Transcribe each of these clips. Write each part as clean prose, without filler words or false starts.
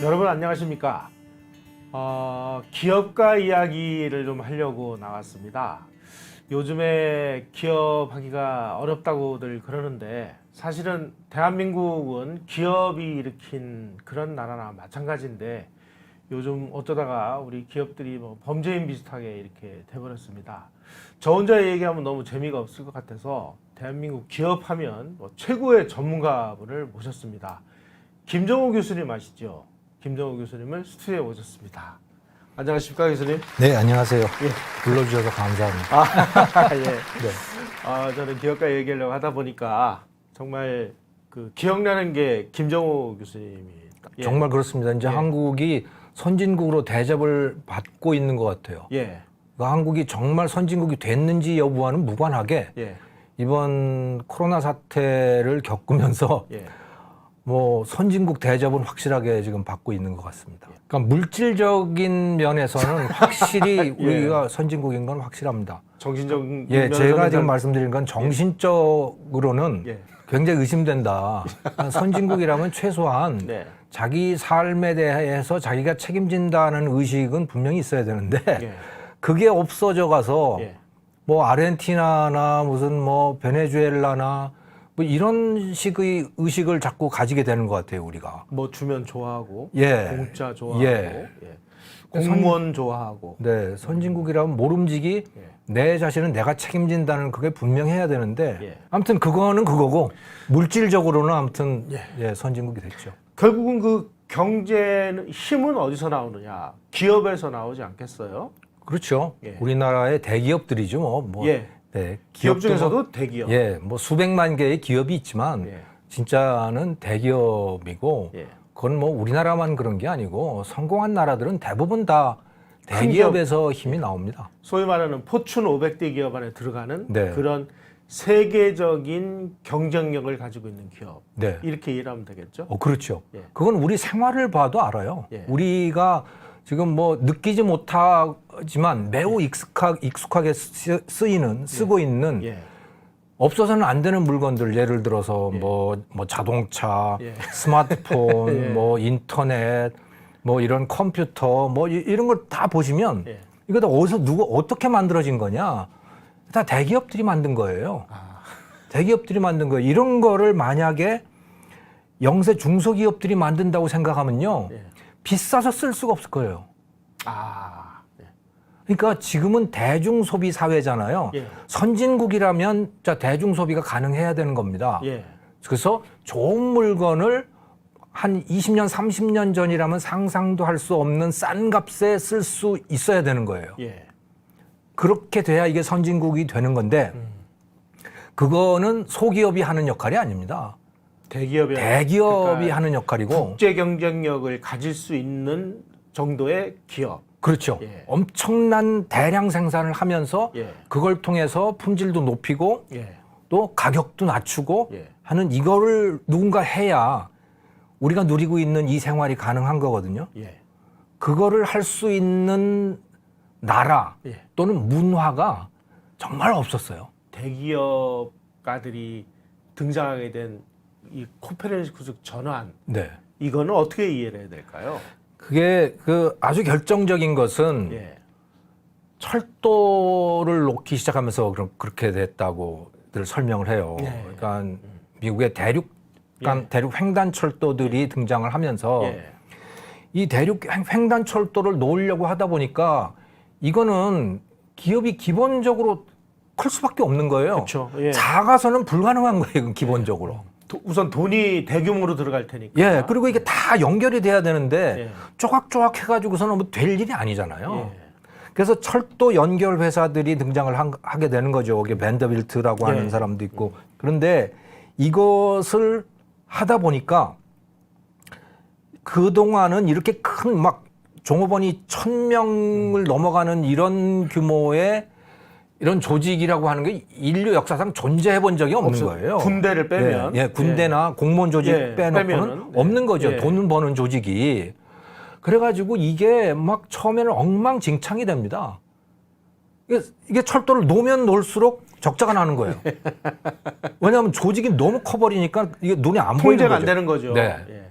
여러분 안녕하십니까? 기업가 이야기를 좀 하려고 나왔습니다. 요즘에 기업하기가 어렵다고들 그러는데 사실은 대한민국은 기업이 일으킨 그런 나라나 마찬가지인데 요즘 어쩌다가 우리 기업들이 뭐 범죄인 비슷하게 이렇게 돼버렸습니다. 저 혼자 얘기하면 너무 재미가 없을 것 같아서 대한민국 기업하면 뭐 최고의 전문가분을 모셨습니다. 김정우 교수님 아시죠? 김정우 교수님을 스튜디오에 오셨습니다. 안녕하십니까 교수님? 네, 안녕하세요. 예. 불러주셔서 감사합니다. 예. 네. 저는 기업가 얘기하려고 하다 보니까 정말 그 기억나는 게 김정우 교수님입니다. 예. 정말 그렇습니다. 이제 예. 한국이 선진국으로 대접을 받고 있는 것 같아요. 예. 그러니까 한국이 정말 선진국이 됐는지 여부와는 무관하게 예. 이번 코로나 사태를 겪으면서 예. 뭐 선진국 대접은 확실하게 지금 받고 있는 것 같습니다. 그러니까 물질적인 면에서는 확실히 예. 우리가 선진국인 건 확실합니다. 정신적인 예, 제가 면에서는 지금 말씀드린 건 정신적으로는 예. 굉장히 의심된다. 선진국이라면 최소한 네. 자기 삶에 대해서 자기가 책임진다는 의식은 분명히 있어야 되는데 예. 그게 없어져 가서 예. 뭐 아르헨티나나 무슨 뭐 베네수엘라나 뭐 이런 식의 의식을 자꾸 가지게 되는 것 같아요, 우리가. 뭐 주면 좋아하고, 예. 공짜 좋아하고, 예. 예. 공무원 좋아하고. 네, 선진국이라면 모름지기 예. 내 자신은 내가 책임진다는 그게 분명해야 되는데 예. 아무튼 그거는 그거고 물질적으로는 아무튼 예. 예, 선진국이 됐죠. 결국은 그 경제는 힘은 어디서 나오느냐? 기업에서 나오지 않겠어요? 그렇죠. 예. 우리나라의 대기업들이죠. 뭐 예. 네, 기업 기업도 중에서도 뭐, 대기업. 예, 뭐 수백만 개의 기업이 있지만 예. 진짜는 대기업이고 예. 그건 뭐 우리나라만 그런 게 아니고 성공한 나라들은 대부분 다 큰 대기업에서 힘이 나옵니다. 소위 말하는 포춘 500대 기업 안에 들어가는 네. 그런 세계적인 경쟁력을 가지고 있는 기업. 네. 이렇게 이해하면 되겠죠? 그렇죠. 예. 그건 우리 생활을 봐도 알아요. 예. 우리가 지금 뭐 느끼지 못하지만 매우 익숙하게 쓰고 있는 예. 없어서는 안 되는 물건들 예를 들어서 뭐 자동차, 예. 스마트폰, 예. 뭐 인터넷, 뭐 이런 컴퓨터, 뭐 이런 걸 다 보시면 예. 이거 다 어디서 누가 어떻게 만들어진 거냐? 다 대기업들이 만든 거예요. 대기업들이 만든 거예요. 이런 거를 만약에 영세 중소기업들이 만든다고 생각하면요. 예. 비싸서 쓸 수가 없을 거예요. 예. 그러니까 지금은 대중소비 사회잖아요. 예. 선진국이라면 자 대중소비가 가능해야 되는 겁니다. 예. 그래서 좋은 물건을 한 20년, 30년 전이라면 상상도 할 수 없는 싼 값에 쓸 수 있어야 되는 거예요. 예. 그렇게 돼야 이게 선진국이 되는 건데 그거는 소기업이 하는 역할이 아닙니다. 대기업이 대기업이 하는 역할이고 국제 경쟁력을 가질 수 있는 정도의 기업. 그렇죠. 예. 엄청난 대량 생산을 하면서 예. 그걸 통해서 품질도 높이고 예. 또 가격도 낮추고 예. 하는 이거를 누군가 해야 우리가 누리고 있는 이 생활이 가능한 거거든요. 예. 그거를 할 수 있는 나라 예. 또는 문화가 정말 없었어요. 대기업가들이 등장하게 된 이 코페르니쿠스 전환. 네. 이거는 어떻게 이해를 해야 될까요? 그게 그 아주 결정적인 것은 예. 철도를 놓기 시작하면서 그렇게 됐다고들 설명을 해요. 예. 그러니까 미국의 대륙 횡단 철도들이 등장을 하면서 예. 이 대륙 횡단 철도를 놓으려고 하다 보니까 이거는 기업이 기본적으로 클 수밖에 없는 거예요. 그렇죠. 예. 작아서는 불가능한 거예요, 기본적으로. 우선 돈이 대규모로 들어갈 테니까. 예, 그리고 이게 다 연결이 돼야 되는데 예. 쪼각쪼각 해가지고서는 뭐 될 일이 아니잖아요. 예. 그래서 철도 연결 회사들이 등장을 하게 되는 거죠. 이게 밴더빌트라고 하는 예. 사람도 있고. 그런데 이것을 하다 보니까 그동안은 이렇게 큰 막 종업원이 1000명을 넘어가는 이런 규모의 이런 조직이라고 하는 게 인류 역사상 존재해 본 적이 없는 거예요. 군대를 빼면. 예, 군대나 공무원 조직 빼놓고는 빼면은, 없는 거죠. 예. 돈 버는 조직이. 그래가지고 이게 막 처음에는 엉망진창이 됩니다. 이게 철도를 놓으면 놓을수록 적자가 나는 거예요. 왜냐하면 조직이 너무 커버리니까 이게 눈에 안 보이는 거죠. 통제가 안 되는 거죠. 네. 예.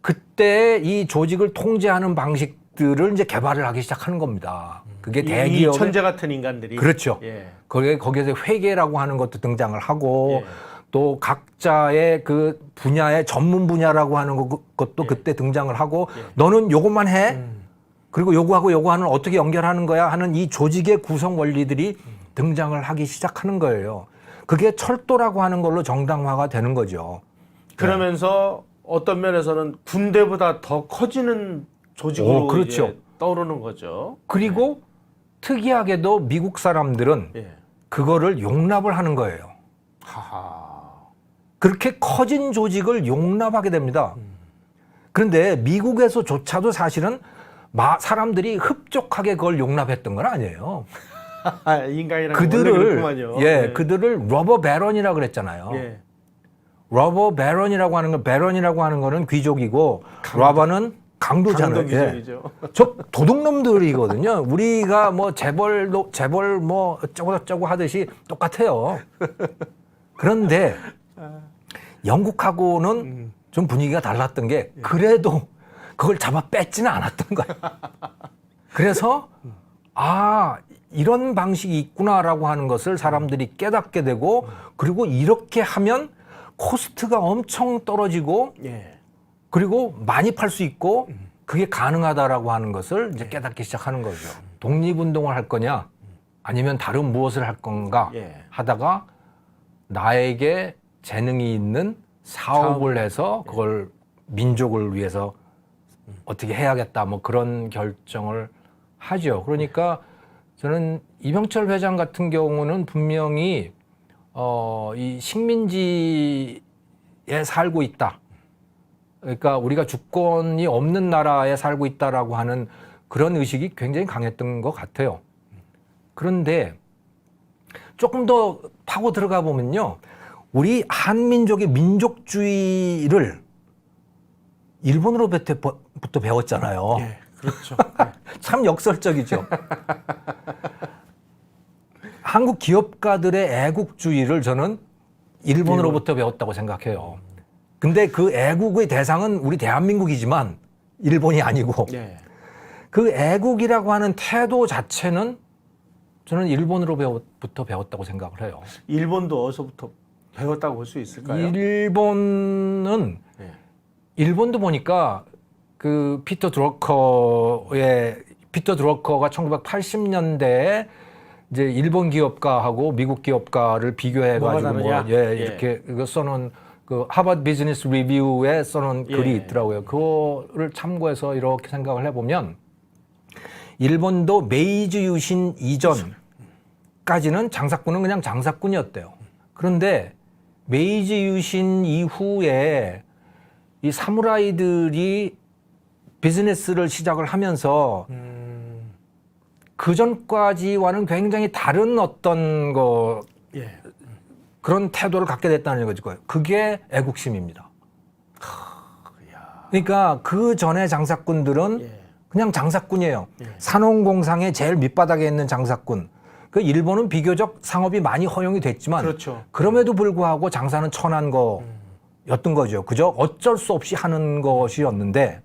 그때 이 조직을 통제하는 방식들을 이제 개발을 하기 시작하는 겁니다. 그게 이 대기업의 천재 같은 인간들이 그렇죠. 예. 거기에서 회계라고 하는 것도 등장을 하고 예. 또 각자의 그 분야의 전문 분야라고 하는 것도 예. 그때 등장을 하고 예. 너는 요것만 해. 그리고 요거하고 요거하는 어떻게 연결하는 거야 하는 이 조직의 구성 원리들이 등장을 하기 시작하는 거예요. 그게 철도라고 하는 걸로 정당화가 되는 거죠. 그러면서 어떤 면에서는 군대보다 더 커지는 조직으로 그렇죠. 이제 떠오르는 거죠. 그리고 특이하게도 미국 사람들은 예. 그거를 용납을 하는 거예요. 하하. 그렇게 커진 조직을 용납하게 됩니다. 그런데 미국에서조차도 사실은 사람들이 흡족하게 그걸 용납했던 건 아니에요. 인간이란 게 원래 그렇구만요. 그들을 러버 베런이라고 그랬잖아요. 예. 러버 베런이라고 하는 건 베런이라고 하는 거는 귀족이고 러버는 강도잖아요. 강도기종이죠. 저 도둑놈들이거든요. 우리가 뭐 재벌 뭐 어쩌고 저쩌고 하듯이 똑같아요. 그런데 영국하고는 좀 분위기가 달랐던 게 그래도 그걸 잡아 뺏지는 않았던 거예요. 그래서 이런 방식이 있구나라고 하는 것을 사람들이 깨닫게 되고 그리고 이렇게 하면 코스트가 엄청 떨어지고 예. 그리고 많이 팔 수 있고 그게 가능하다라고 하는 것을 이제 깨닫기 시작하는 거죠. 독립운동을 할 거냐 아니면 다른 무엇을 할 건가 예. 하다가 나에게 재능이 있는 사업을 해서 그걸 민족을 위해서 어떻게 해야겠다 뭐 그런 결정을 하죠. 그러니까 저는 이병철 회장 같은 경우는 분명히 이 식민지에 살고 있다. 그러니까 우리가 주권이 없는 나라에 살고 있다라고 하는 그런 의식이 굉장히 강했던 것 같아요. 그런데 조금 더 파고 들어가 보면요. 우리 한민족의 민족주의를 일본으로부터 배웠잖아요. 예. 그렇죠. 참 역설적이죠. 한국 기업가들의 애국주의를 저는 일본으로부터 배웠다고 생각해요. 근데 그 애국의 대상은 우리 대한민국이지만 일본이 아니고 예. 그 애국이라고 하는 태도 자체는 저는 일본으로부터 배웠다고 생각을 해요. 일본도 어디서부터 배웠다고 볼 수 있을까요? 일본은 예. 일본도 보니까 그 피터 드러커가 1980년대에 이제 일본 기업가하고 미국 기업가를 비교해가지고 이렇게 이거 써놓은 그 하버드 비즈니스 리뷰에 써놓은 글이 있더라고요. 그거를 참고해서 이렇게 생각을 해보면 일본도 메이지 유신 이전까지는 장사꾼은 그냥 장사꾼이었대요. 그런데 메이지 유신 이후에 이 사무라이들이 비즈니스를 시작을 하면서 그 전까지와는 굉장히 다른 어떤 그런 태도를 갖게 됐다는 거죠. 그게 애국심입니다. 그러니까 그 전에 장사꾼들은 그냥 장사꾼이에요. 산업공상의 제일 밑바닥에 있는 장사꾼. 그 일본은 비교적 상업이 많이 허용이 됐지만 그렇죠. 그럼에도 불구하고 장사는 천한 거였던 거죠. 그저 어쩔 수 없이 하는 것이었는데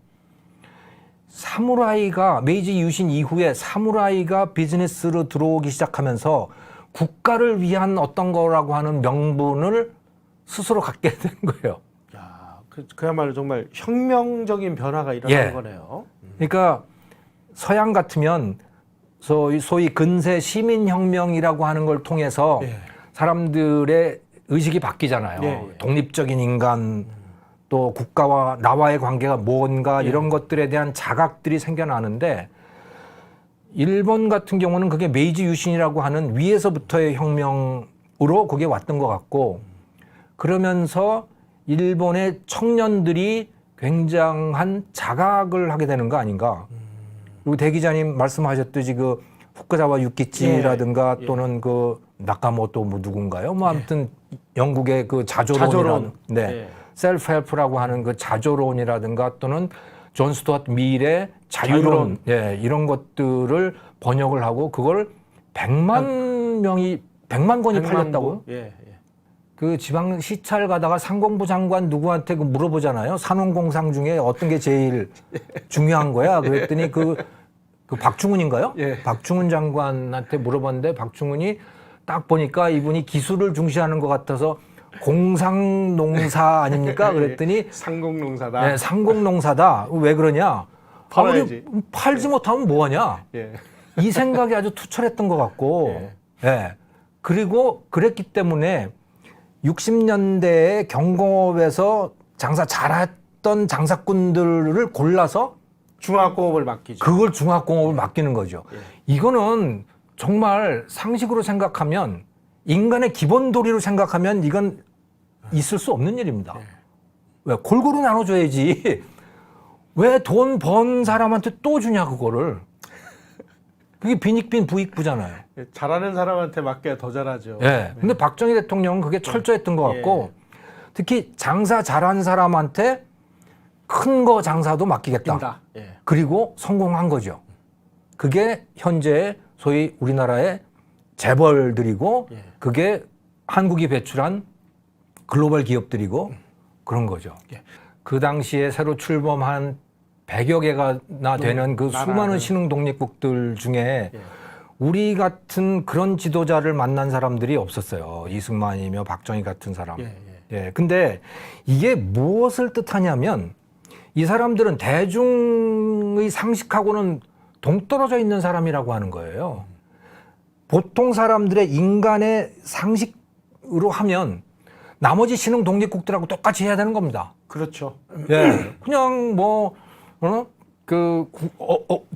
사무라이가 메이지 유신 이후에 사무라이가 비즈니스로 들어오기 시작하면서 국가를 위한 어떤 거라고 하는 명분을 스스로 갖게 된 거예요. 야, 그야말로 정말 혁명적인 변화가 일어난 거네요. 그러니까 서양 같으면 소위 근세 시민혁명이라고 하는 걸 통해서 사람들의 의식이 바뀌잖아요. 독립적인 인간, 또 국가와 나와의 관계가 뭔가 이런 것들에 대한 자각들이 생겨나는데 일본 같은 경우는 그게 메이지 유신이라고 하는 위에서부터의 혁명으로 그게 왔던 것 같고 그러면서 일본의 청년들이 굉장한 자각을 하게 되는 거 아닌가. 그리고 대 기자님 말씀하셨듯이 그 후쿠자와 유키치라든가 또는 그 나카모토 뭐 누군가요? 뭐 아무튼 영국의 그 자조론. 셀프 헬프라고 하는 그 자조론이라든가 또는 존 스튜어트 밀의 자유론. 이런 것들을 번역을 하고 그걸 100만 권이 팔렸다고? 그 지방 시찰 가다가 상공부 장관 누구한테 그 물어보잖아요. 산업공상 중에 어떤 게 제일 중요한 거야? 그랬더니 그 박중훈인가요? 예. 박중훈 장관한테 물어봤는데 박중훈이 딱 보니까 이분이 기술을 중시하는 것 같아서 공상농사 아닙니까? 그랬더니 상공농사다. 네, 상공농사다. 왜 그러냐? 팔아야지. 아무리 팔지 못하면 뭐하냐? 예. 이 생각이 아주 투철했던 것 같고, 예. 그리고 그랬기 때문에 60년대에 경공업에서 장사 잘했던 장사꾼들을 골라서 중화공업을 맡기죠. 그걸 중화공업을 맡기는 거죠. 이거는 정말 상식으로 생각하면 인간의 기본 도리로 생각하면 이건 있을 수 없는 일입니다. 왜 골고루 나눠줘야지. 왜 돈 번 사람한테 또 주냐 그거를. 그게 빈익빈 부익부잖아요. 잘하는 사람한테 맡겨야 더 잘하죠. 예. 근데 박정희 대통령은 그게 철저했던 것 같고, 특히 장사 잘한 사람한테 큰 거 장사도 맡기겠다. 낀다. 예. 그리고 성공한 거죠. 그게 현재 소위 우리나라의 재벌들이고, 그게 한국이 배출한 글로벌 기업들이고 그런 거죠. 그 당시에 새로 출범한 100여 개가나 되는 그 수많은 신흥 독립국들 중에 우리 같은 그런 지도자를 만난 사람들이 없었어요. 이승만이며 박정희 같은 사람. 예. 근데 이게 무엇을 뜻하냐면 이 사람들은 대중의 상식하고는 동떨어져 있는 사람이라고 하는 거예요. 보통 사람들의 인간의 상식으로 하면 나머지 신흥 독립국들하고 똑같이 해야 되는 겁니다. 그렇죠. 예. 그냥 뭐,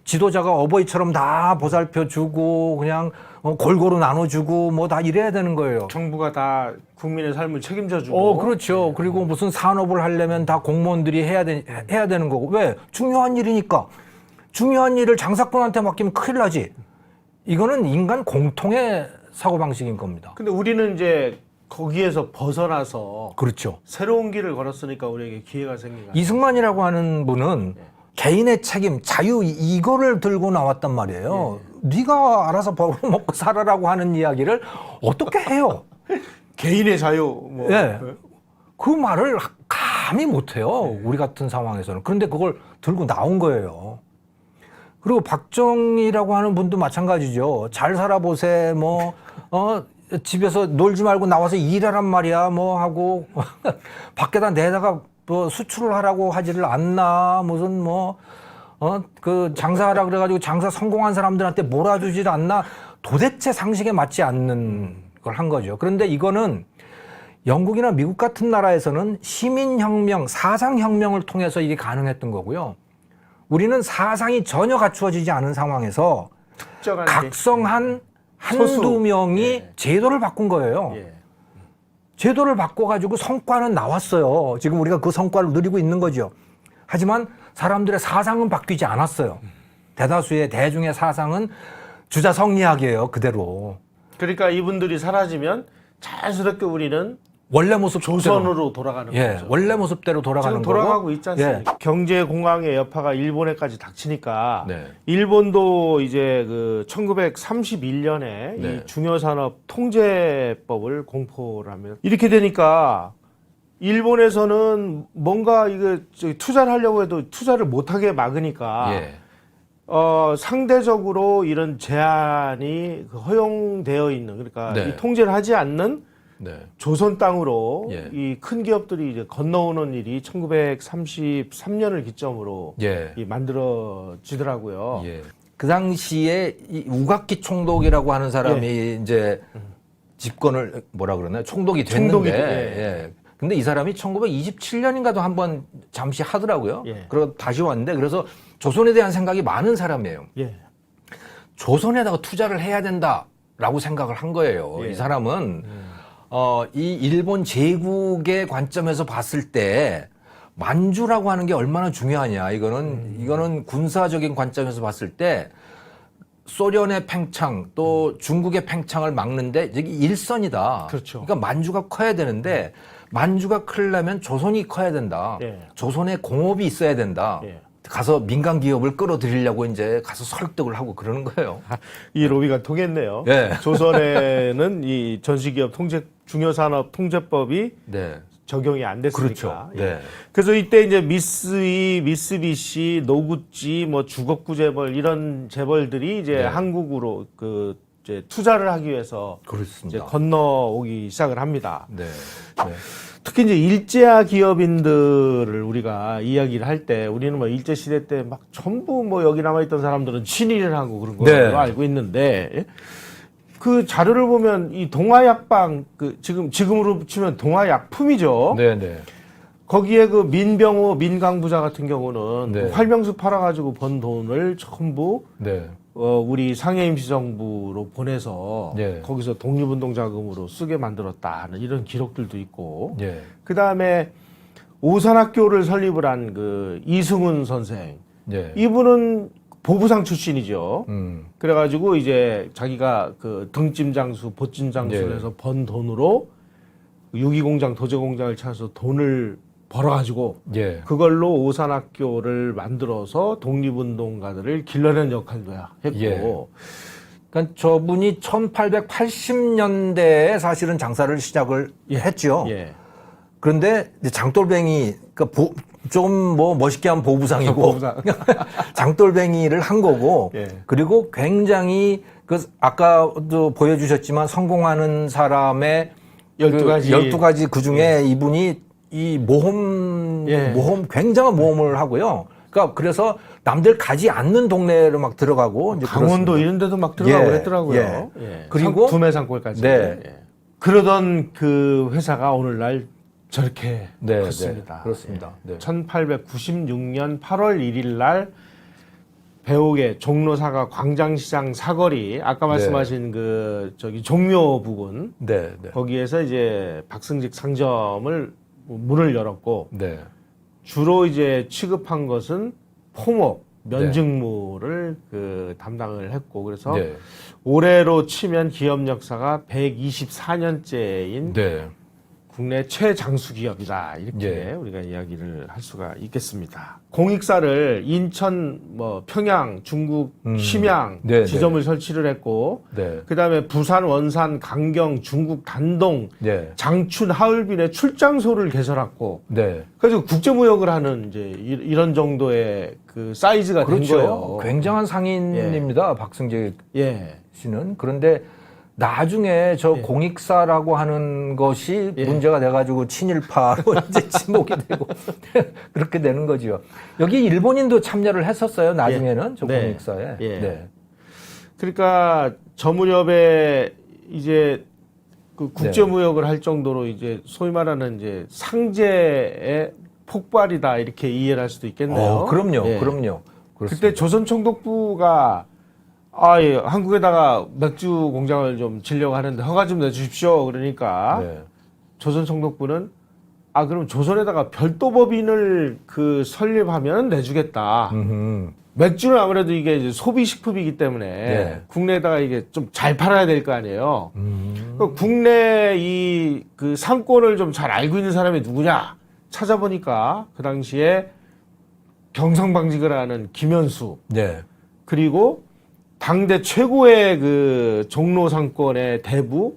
지도자가 어버이처럼 다 보살펴주고, 그냥 골고루 나눠주고, 뭐 다 이래야 되는 거예요. 정부가 다 국민의 삶을 책임져주고. 그렇죠. 그리고 무슨 산업을 하려면 다 공무원들이 해야 되는 거고. 왜? 중요한 일이니까. 중요한 일을 장사꾼한테 맡기면 큰일 나지. 이거는 인간 공통의 사고방식인 겁니다. 근데 우리는 이제 거기에서 벗어나서 그렇죠. 새로운 길을 걸었으니까 우리에게 기회가 생긴 거예요. 이승만이라고 하는 분은 개인의 책임, 자유 이거를 들고 나왔단 말이에요. 네가 알아서 벌어먹고 살아라고 하는 이야기를 어떻게 해요? 개인의 자유. 뭐. 예. 그 말을 감히 못해요. 우리 같은 상황에서는. 그런데 그걸 들고 나온 거예요. 그리고 박정희라고 하는 분도 마찬가지죠. 잘 살아보세, 뭐, 집에서 놀지 말고 나와서 일하란 말이야, 뭐 하고, 밖에다 내다가 뭐 수출을 하라고 하지를 않나, 무슨 뭐, 그 장사하라 그래가지고 장사 성공한 사람들한테 몰아주질 않나, 도대체 상식에 맞지 않는 걸 한 거죠. 그런데 이거는 영국이나 미국 같은 나라에서는 시민혁명, 사상혁명을 통해서 이게 가능했던 거고요. 우리는 사상이 전혀 갖추어지지 않은 상황에서 특정한 각성한 소수. 한두 명이 제도를 바꾼 거예요. 예. 제도를 바꿔가지고 성과는 나왔어요. 지금 우리가 그 성과를 누리고 있는 거죠. 하지만 사람들의 사상은 바뀌지 않았어요. 대다수의 대중의 사상은 주자성리학이에요. 그대로. 그러니까 이분들이 사라지면 자연스럽게 우리는 원래 모습대로. 조선으로 돌아가는 거죠. 원래 모습대로 돌아가는 지금 거고. 돌아가고 있지 않습니까? 경제 공황의 여파가 일본에까지 닥치니까 네. 일본도 이제 그 1931년에 네. 이 중요산업 통제법을 공포를 하면 이렇게 되니까 일본에서는 뭔가 이거 투자를 하려고 해도 투자를 못하게 막으니까 상대적으로 이런 제한이 허용되어 있는 그러니까 네. 이 통제를 하지 않는 조선 땅으로 예. 이 큰 기업들이 이제 건너오는 일이 1933년을 기점으로 이 만들어지더라고요. 그 당시에 이 우각기 총독이라고 하는 사람이 이제 집권을 뭐라 그러나요? 총독이 됐는데. 근데 이 사람이 1927년인가도 한번 잠시 하더라고요. 그리고 다시 왔는데 그래서 조선에 대한 생각이 많은 사람이에요. 조선에다가 투자를 해야 된다라고 생각을 한 거예요. 이 사람은 이 일본 제국의 관점에서 봤을 때 만주라고 하는 게 얼마나 중요하냐. 이거는 군사적인 관점에서 봤을 때 소련의 팽창 또 중국의 팽창을 막는데 이게 일선이다. 그렇죠. 그러니까 만주가 커야 되는데 만주가 크려면 조선이 커야 된다. 조선의 공업이 있어야 된다. 가서 민간 기업을 끌어들이려고 이제 가서 설득을 하고 그러는 거예요. 이 로비가 통했네요. 네. 조선에는 이 전시기업 중요산업 통제법이 네. 적용이 안 됐으니까. 그렇죠. 예. 네. 그래서 이때 이제 미쓰이, 미쓰비시, 노구찌, 뭐 주거구 재벌 이런 재벌들이 이제 네. 한국으로 그 이제 투자를 하기 위해서 이제 그렇습니다. 건너오기 시작을 합니다. 네. 네. 특히 이제 일제화 기업인들을 우리가 이야기를 할 때 우리는 뭐 일제 시대 때 막 전부 뭐 여기 남아 있던 사람들은 친일을 하고 그런 걸로 네. 알고 있는데 그 자료를 보면 이 동아약방 그 지금으로 치면 동아약품이죠. 네. 네. 거기에 그 민병호 민강부자 같은 경우는 네. 그 활명수 팔아가지고 번 돈을 전부 네. 우리 상해임시정부로 보내서 네. 거기서 독립운동 자금으로 쓰게 만들었다는 이런 기록들도 있고 네. 그 다음에 오산학교를 설립을 한 그 이승훈 선생 네. 이분은 보부상 출신이죠. 음. 그래가지고 이제 자기가 그 등짐 장수, 보찜 장수를 네. 해서 번 돈으로 유기공장, 도제공장을 찾아서 돈을 벌어가지고 예. 그걸로 오산학교를 만들어서 독립운동가들을 길러낸 역할도 했고 예. 그러니까 저분이 1880년대에 사실은 장사를 시작을 했죠. 예. 그런데 이제 장돌뱅이, 그러니까 좀 뭐 멋있게 하면 보부상이고 보부상. 장돌뱅이를 한 거고, 예. 그리고 굉장히 그 아까도 보여주셨지만 성공하는 사람의 12가지 그 중에 이분이 이 모험 굉장한 모험을 하구요. 그러니까 그래서 남들 가지 않는 동네로 막 들어가고 이제 강원도 그렇습니다. 이런 데도 막 들어가고 예, 그랬더라고요. 예. 예. 그리고 두매산골까지. 네. 예. 그러던 그 회사가 오늘날 저렇게 네, 컸습니다. 네, 그렇습니다. 예. 네. 1896년 8월 1일 날 배옥의 종로사가 광장시장 사거리 아까 말씀하신 그 저기 종묘 부근 네, 네, 거기에서 이제 박승직 상점을 문을 열었고 네, 주로 이제 취급한 것은 포목, 면직무를 그 담당을 했고 그래서 네, 올해로 치면 기업 역사가 124년째인 네, 국내 최장수 기업이다 이렇게 예. 우리가 이야기를 할 수가 있겠습니다. 공익사를 인천, 뭐 평양, 중국 심양 네, 지점을 설치를 했고 네, 그다음에 부산, 원산, 강경, 중국 단동, 네, 장춘, 하얼빈에 출장소를 개설했고 네. 그래서 국제무역을 하는 이제 이런 정도의 그 사이즈가 된 그렇죠. 거예요. 굉장한 상인입니다. 박승재 예. 씨는. 그런데 나중에 저 예. 공익사라고 하는 것이 예. 문제가 돼가지고 친일파로 이제 지목이 되고 그렇게 되는 거죠. 여기 일본인도 참여를 했었어요. 나중에는 저 네. 공익사에. 예. 네. 그러니까 저 무렵에 이제 그 국제무역을 할 정도로 이제 소위 말하는 이제 상제의 폭발이다 이렇게 이해를 할 수도 있겠네요. 그럼요. 예. 그럼요. 그때 조선총독부가 예, 한국에다가 맥주 공장을 좀 지려고 하는데 허가 좀 내주십시오. 그러니까 네. 조선총독부는 그럼 조선에다가 별도 법인을 그 설립하면 내주겠다. 맥주는 아무래도 이게 이제 소비식품이기 때문에 네. 국내에다가 이게 좀 잘 팔아야 될 거 아니에요. 그 국내 이 그 상권을 좀 잘 알고 있는 사람이 누구냐 찾아보니까 그 당시에 경상방직을 하는 김현수 네. 그리고 당대 최고의 그 종로 상권의 대부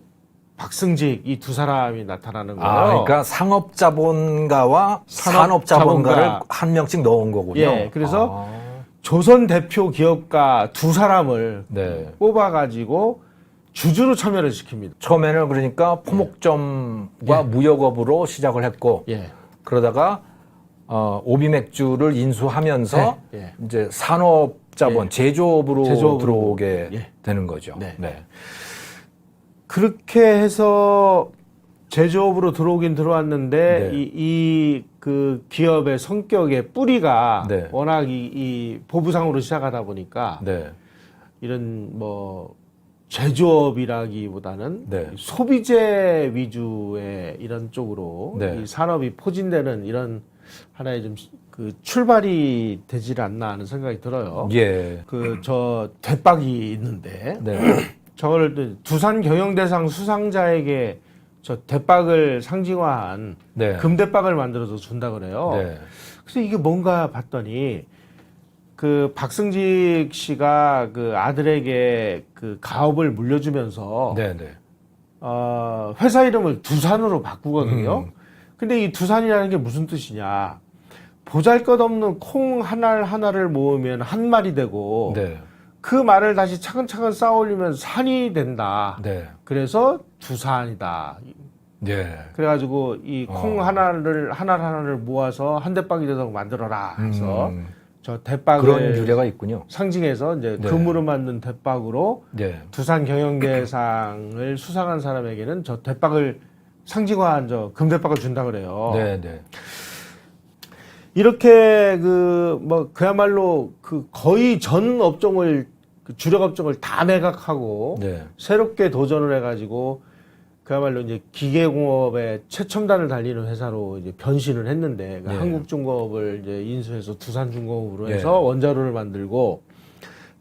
박승직 이 두 사람이 나타나는 거예요. 그러니까 상업자본가와 산업자본가를 한 명씩 넣은 거군요. 예, 그래서 조선 대표 기업가 두 사람을 네. 뽑아가지고 주주로 참여를 시킵니다. 처음에는 그러니까 포목점과 무역업으로 시작을 했고 예, 그러다가 오비맥주를 인수하면서 예. 이제 산업자본 예. 제조업으로 들어오게 예. 되는 거죠. 네. 네. 그렇게 해서 제조업으로 들어오긴 들어왔는데 네. 이 그 기업의 성격의 뿌리가 네. 워낙 이 보부상으로 시작하다 보니까 네. 이런 뭐 제조업이라기보다는 네. 소비재 위주의 이런 쪽으로 네. 이 산업이 포진되는 이런 하나의 좀 그 출발이 되질 않나 하는 생각이 들어요. 예. 그 저 대박이 있는데 네. 저걸 두산 경영대상 수상자에게 저 대박을 상징화한 네. 금대박을 만들어서 준다 그래요. 네. 그래서 이게 뭔가 봤더니 그 박승직 씨가 그 아들에게 그 가업을 물려주면서 네, 네. 회사 이름을 두산으로 바꾸거든요. 근데 이 두산이라는 게 무슨 뜻이냐? 보잘것없는 콩 하나 하나를 모으면 한 말이 되고 네. 그 말을 다시 차근차근 쌓아올리면 산이 된다. 네. 그래서 두산이다. 네. 그래가지고 이 콩 하나를 모아서 한 대박이 되도록 만들어라 해서 저 대박을 그런 유래가 있군요. 상징해서 이제 네. 금으로 만든 대박으로 네. 두산 경영대상을 수상한 사람에게는 저 대박을 상징화한 저 금대박을 준다 그래요. 네, 네. 이렇게 그야말로 그 거의 전 업종을 그 주력 업종을 다 매각하고 네. 새롭게 도전을 해가지고 그야말로 이제 기계공업의 최첨단을 달리는 회사로 이제 변신을 했는데 네. 한국중공업을 이제 인수해서 두산중공업으로 네. 해서 원자로를 만들고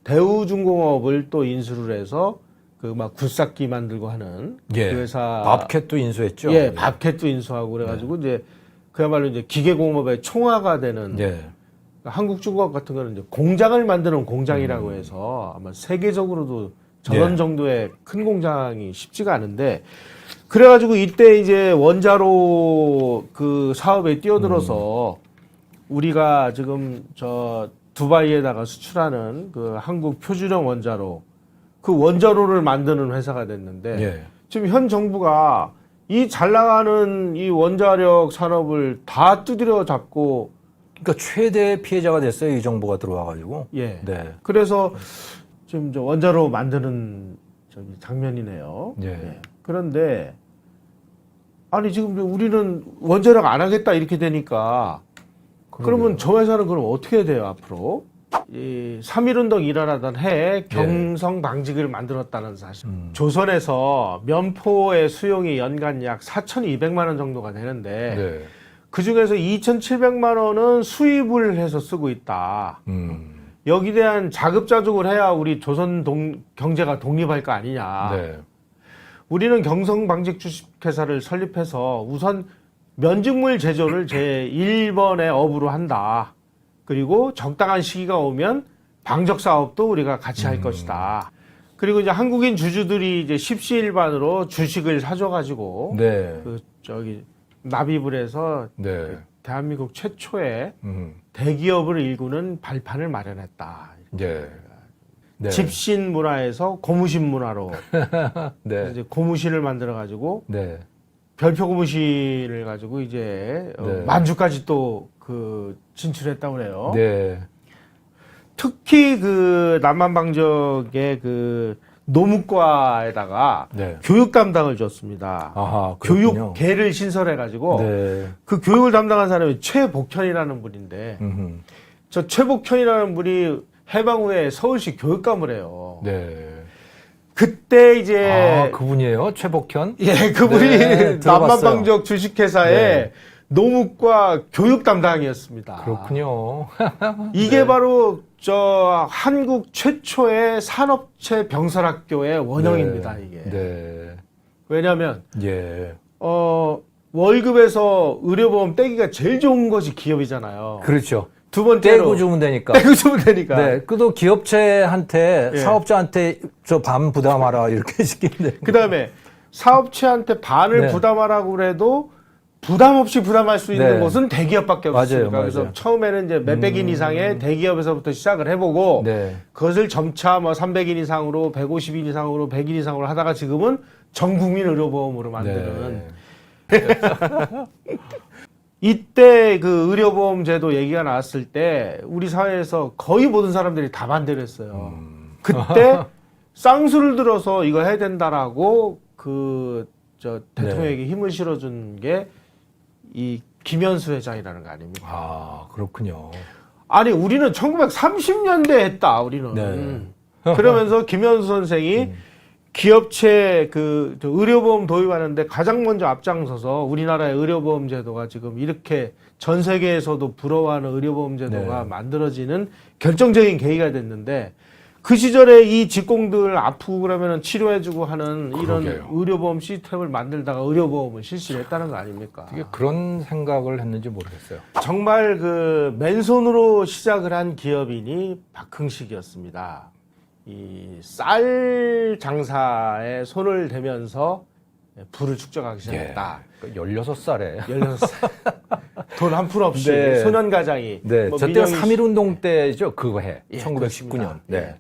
대우중공업을 또 인수를 해서 그 막 굴삭기 만들고 하는 예. 그 회사 밥캣도 인수했죠. 예, 밥캣도 인수하고 그래가지고 이제 그야말로 이제 기계공업의 총화가 되는 네. 한국중공업 같은 거는 이제 공장을 만드는 공장이라고 해서 아마 세계적으로도 저런 예. 정도의 큰 공장이 쉽지가 않은데 그래가지고 이때 이제 원자로 그 사업에 뛰어들어서 우리가 지금 저 두바이에다가 수출하는 그 한국 표준형 원자로 그 원자로를 만드는 회사가 됐는데 예. 지금 현 정부가 이 잘 나가는 이 원자력 산업을 다 두드려 잡고 그러니까 최대 피해자가 됐어요. 이 정부가 들어와가지고. 예. 네. 그래서 지금 저 원자로 만드는 저기 장면이네요. 예. 예. 그런데 아니 지금 우리는 원자력 안 하겠다 이렇게 되니까 그러면 저 회사는 그럼 어떻게 돼요 앞으로? 이 3.1운동 일어나던 해에 경성방직을 만들었다는 사실. 조선에서 면포의 수용이 연간 약 4,200만 원 정도가 되는데 네. 그 중에서 2,700만 원은 수입을 해서 쓰고 있다. 여기 대한 자급자족을 해야 우리 조선 경제가 독립할 거 아니냐. 네. 우리는 경성방직 주식회사를 설립해서 우선 면직물 제조를 제1번의 업으로 한다. 그리고 적당한 시기가 오면 방적 사업도 우리가 같이 할 것이다. 그리고 이제 한국인 주주들이 이제 십시일반으로 주식을 사줘가지고 네. 그 저기 납입을 해서 네. 대한민국 최초의 대기업을 일구는 발판을 마련했다. 네. 네. 집신 문화에서 고무신 문화로 네. 이제 고무신을 만들어 가지고 네. 별표 고무신을 가지고 이제 네. 만주까지 또 그 진출했다고 그래요. 네. 특히 그 남한방적의 그 노무과에다가 네. 교육 담당을 줬습니다. 아하, 그렇군요. 교육계를 신설해 가지고 네. 그 교육을 담당한 사람이 최복현이라는 분인데 저 최복현이라는 분이 해방 후에 서울시 교육감을 해요. 네. 그때 이제 아, 그분이에요? 최복현? 예, 그분이 네, 들어봤어요. 남한방적 주식회사의 네. 노무과 교육 담당이었습니다. 그렇군요. 이게 바로 저 한국 최초의 산업체 병설학교의 원형입니다. 네. 이게. 네. 왜냐하면 예. 월급에서 의료보험 떼기가 제일 좋은 것이 기업이잖아요. 그렇죠. 두 번째로 떼고 주면 되니까. 떼고 주면 되니까. 네. 그도 기업체한테, 예. 사업자한테 저 반 부담하라 이렇게 시키는데. 그다음에 사업체한테 반을 네. 부담하라고 그래도 부담 없이 부담할 수 있는 네. 곳은 대기업밖에 맞아요, 없습니다. 맞아요. 그래서 처음에는 이제 몇백인 이상의 대기업에서부터 시작을 해보고 네. 그것을 점차 뭐 300인 이상으로 150인 이상으로 100인 이상으로 하다가 지금은 전 국민 의료보험으로 만드는 네. 이때 그 의료보험 제도 얘기가 나왔을 때 우리 사회에서 거의 모든 사람들이 다 반대를 했어요. 그때 쌍수를 들어서 이거 해야 된다라고 그 저 대통령에게 힘을 실어준 게 이 김현수 회장이라는 거 아닙니까? 아, 그렇군요. 아니 우리는 1930년대 했다 우리는. 네. 그러면서 김현수 선생이 기업체 그 의료보험 도입하는데 가장 먼저 앞장서서 우리나라의 의료보험 제도가 지금 이렇게 전 세계에서도 부러워하는 의료보험 제도가 네. 만들어지는 결정적인 계기가 됐는데 그 시절에 이 직공들 아프고 그러면은 치료해주고 하는 이런 그러게요. 의료보험 시스템을 만들다가 의료보험을 실시를 했다는 거 아닙니까? 어떻게 그런 생각을 했는지 모르겠어요. 정말 그 맨손으로 시작을 한 기업인이 박흥식이었습니다. 이 쌀 장사에 손을 대면서 부를 축적하기 시작했다. 16살에. 16살. 돈 한 푼 없이 네. 소년 가장이. 네, 뭐 저 때가 민영이 3.1운동 때죠. 그거 해. 예, 1919년. 그렇습니다. 네. 예.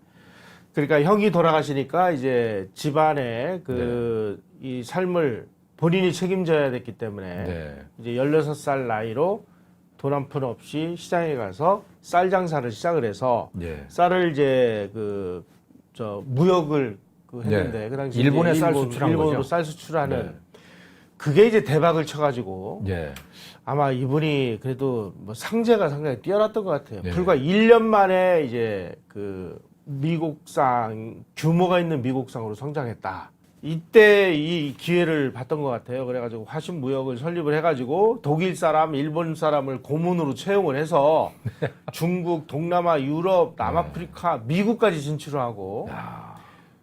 그러니까 형이 돌아가시니까 이제 집안의 그 이 삶을 본인이 책임져야 됐기 때문에 네. 이제 16살 나이로 돈 한 푼 없이 시장에 가서 쌀 장사를 시작을 해서 네. 쌀을 이제 무역을 했는데 네. 그 당시 일본에 이제 쌀 수출한 일본으로 거죠? 쌀 수출하는 네. 그게 이제 대박을 쳐가지고 네. 아마 이분이 그래도 뭐 상제가 상당히 뛰어났던 것 같아요. 네. 불과 1년 만에 이제 그 미국상 규모가 있는 미국상으로 성장했다. 이때 이 기회를 봤던 것 같아요. 그래가지고 화신 무역을 설립을 해가지고 독일 사람, 일본 사람을 고문으로 채용을 해서 중국, 동남아, 유럽, 남아프리카, 미국까지 진출을 하고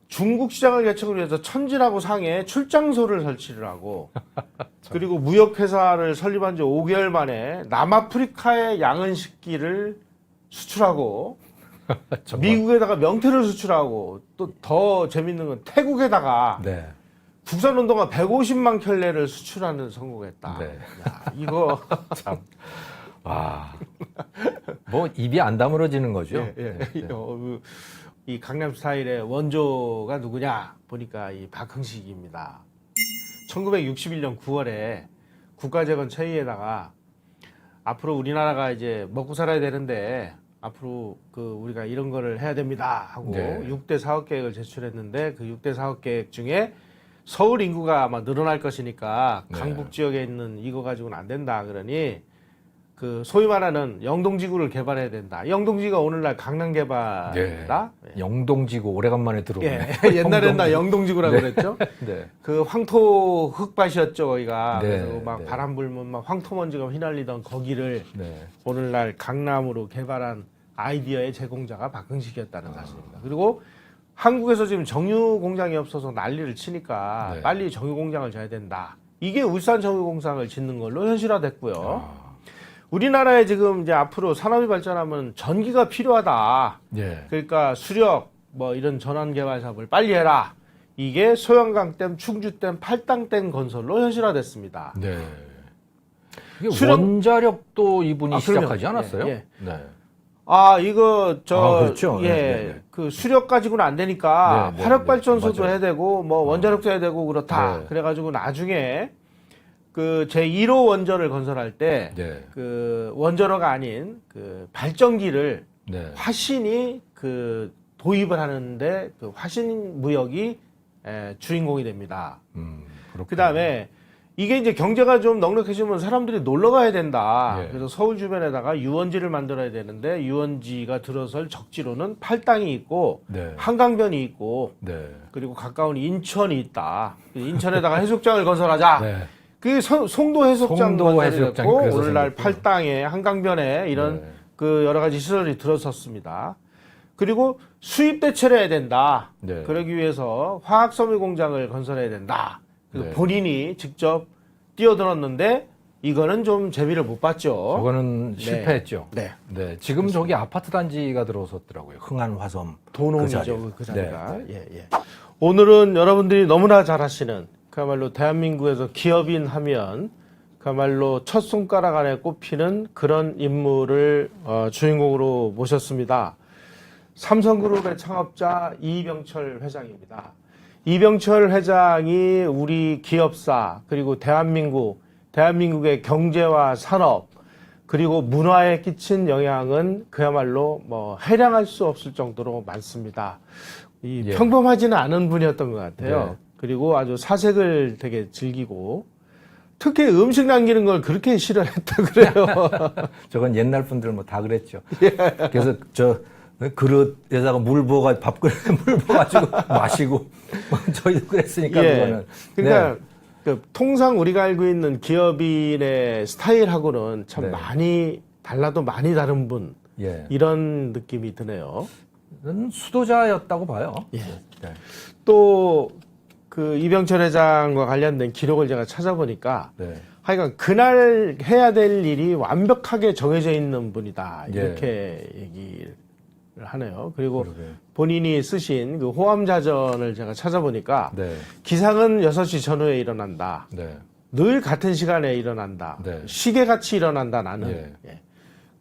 중국 시장을 개척을 위해서 천진하고 상해 출장소를 설치를 하고 그리고 무역회사를 설립한 지 5개월 만에 남아프리카의 양은식기를 수출하고 미국에다가 명태를 수출하고 또 더 재밌는 건 태국에다가 네. 국산 온도가 150만 켤레를 수출하는 성공했다. 네. 야, 이거 참. 와. 뭐 입이 안 다물어지는 거죠. 예, 예. 네. 이 강남 스타일의 원조가 누구냐 보니까 이 박흥식입니다. 1961년 9월에 국가재건 체의에다가 앞으로 우리나라가 이제 먹고 살아야 되는데 앞으로 우리가 이런 거를 해야 됩니다 하고 네. 6대 사업 계획을 제출했는데 그 6대 사업 계획 중에 서울 인구가 아마 늘어날 것이니까 네. 강북 지역에 있는 이거 가지고는 안 된다 그러니 그 소위 말하는 영동지구를 개발해야 된다. 영동지구가 오늘날 강남 개발이다. 네. 영동지구 오래간만에 들어보네. 예, 옛날에는 다 영동지구라고 그랬죠. 네. 그 황토 흙밭이었죠 거기가. 네, 그래서 막 네. 바람 불면 막 황토먼지가 휘날리던 거기를 네. 오늘날 강남으로 개발한 아이디어의 제공자가 박흥식이었다는 사실입니다. 그리고 한국에서 지금 정유 공장이 없어서 난리를 치니까 네. 빨리 정유 공장을 져야 된다. 이게 울산 정유 공장을 짓는 걸로 현실화됐고요. 우리나라에 지금 이제 앞으로 산업이 발전하면 전기가 필요하다. 네. 그러니까 수력 뭐 이런 전환 개발 사업을 빨리 해라. 이게 소양강댐, 충주댐, 팔당댐 건설로 현실화됐습니다. 네. 이게 수력- 원자력도 이분이 아, 그럼요. 시작하지 않았어요? 예, 예. 네. 아 이거 그렇죠. 예, 네, 네, 네. 그 수력 가지고는 안 되니까 네, 네, 화력 발전소도 네, 맞아요. 해야 되고 뭐 원자력도 해야 되고 그렇다. 네. 그래가지고 나중에 그 제 1호 원전을 건설할 때 네. 그 원자로가 아닌 그 발전기를 네. 화신이 그 도입을 하는데 그 화신 무역이 주인공이 됩니다. 그렇군요. 그 다음에 이게 이제 경제가 좀 넉넉해지면 사람들이 놀러 가야 된다. 예. 그래서 서울 주변에다가 유원지를 만들어야 되는데 유원지가 들어설 적지로는 팔당이 있고 네. 한강변이 있고 네. 그리고 가까운 인천이 있다. 인천에다가 해수욕장을 건설하자. 네. 그 송도 해수욕장 송도 건설이 해수욕장이 됐고 그래서 오늘날 생겼군요. 팔당에 한강변에 이런 네. 그 여러 가지 시설이 들어섰습니다. 그리고 수입 대체를 해야 된다. 네. 그러기 위해서 화학섬유 공장을 건설해야 된다. 그래서 네. 본인이 직접 뛰어들었는데 이거는 좀 재미를 못 봤죠. 저거는 실패했죠. 네. 네. 지금 저기 아파트 단지가 들어섰더라고요. 흥안 화섬. 도농이죠. 자리에. 그 자리가. 네. 예, 예. 오늘은 여러분들이 너무나 잘 아시는 그야말로 대한민국에서 기업인 하면 그야말로 첫 손가락 안에 꼽히는 그런 인물을 주인공으로 모셨습니다. 삼성그룹의 창업자 이병철 회장입니다. 이병철 회장이 우리 기업사 그리고 대한민국의 경제와 산업 그리고 문화에 끼친 영향은 그야말로 뭐 해량할 수 없을 정도로 많습니다. 예. 평범하지는 않은 분이었던 것 같아요. 네. 그리고 아주 사색을 되게 즐기고 특히 음식 남기는 걸 그렇게 싫어했다 그래요. 저건 옛날 분들 뭐 다 그랬죠. 예. 그래서 저 그릇에다가 물 부어가 밥그릇에 물 부어가지고 마시고 저희도 그랬으니까 예. 그거는. 그러니까 네. 그 통상 우리가 알고 있는 기업인의 스타일하고는 참 네. 많이 달라도 많이 다른 분 예. 이런 느낌이 드네요. 수도자였다고 봐요. 예. 네. 또 그 이병철 회장과 관련된 기록을 제가 찾아보니까 네. 하여간 그날 해야 될 일이 완벽하게 정해져 있는 분이다. 예. 이렇게 얘기를 하네요. 그리고 그러게요. 본인이 쓰신 그 호암자전을 제가 찾아보니까 네. 기상은 6시 전후에 일어난다. 네. 늘 같은 시간에 일어난다. 네. 시계같이 일어난다 나는. 예. 예.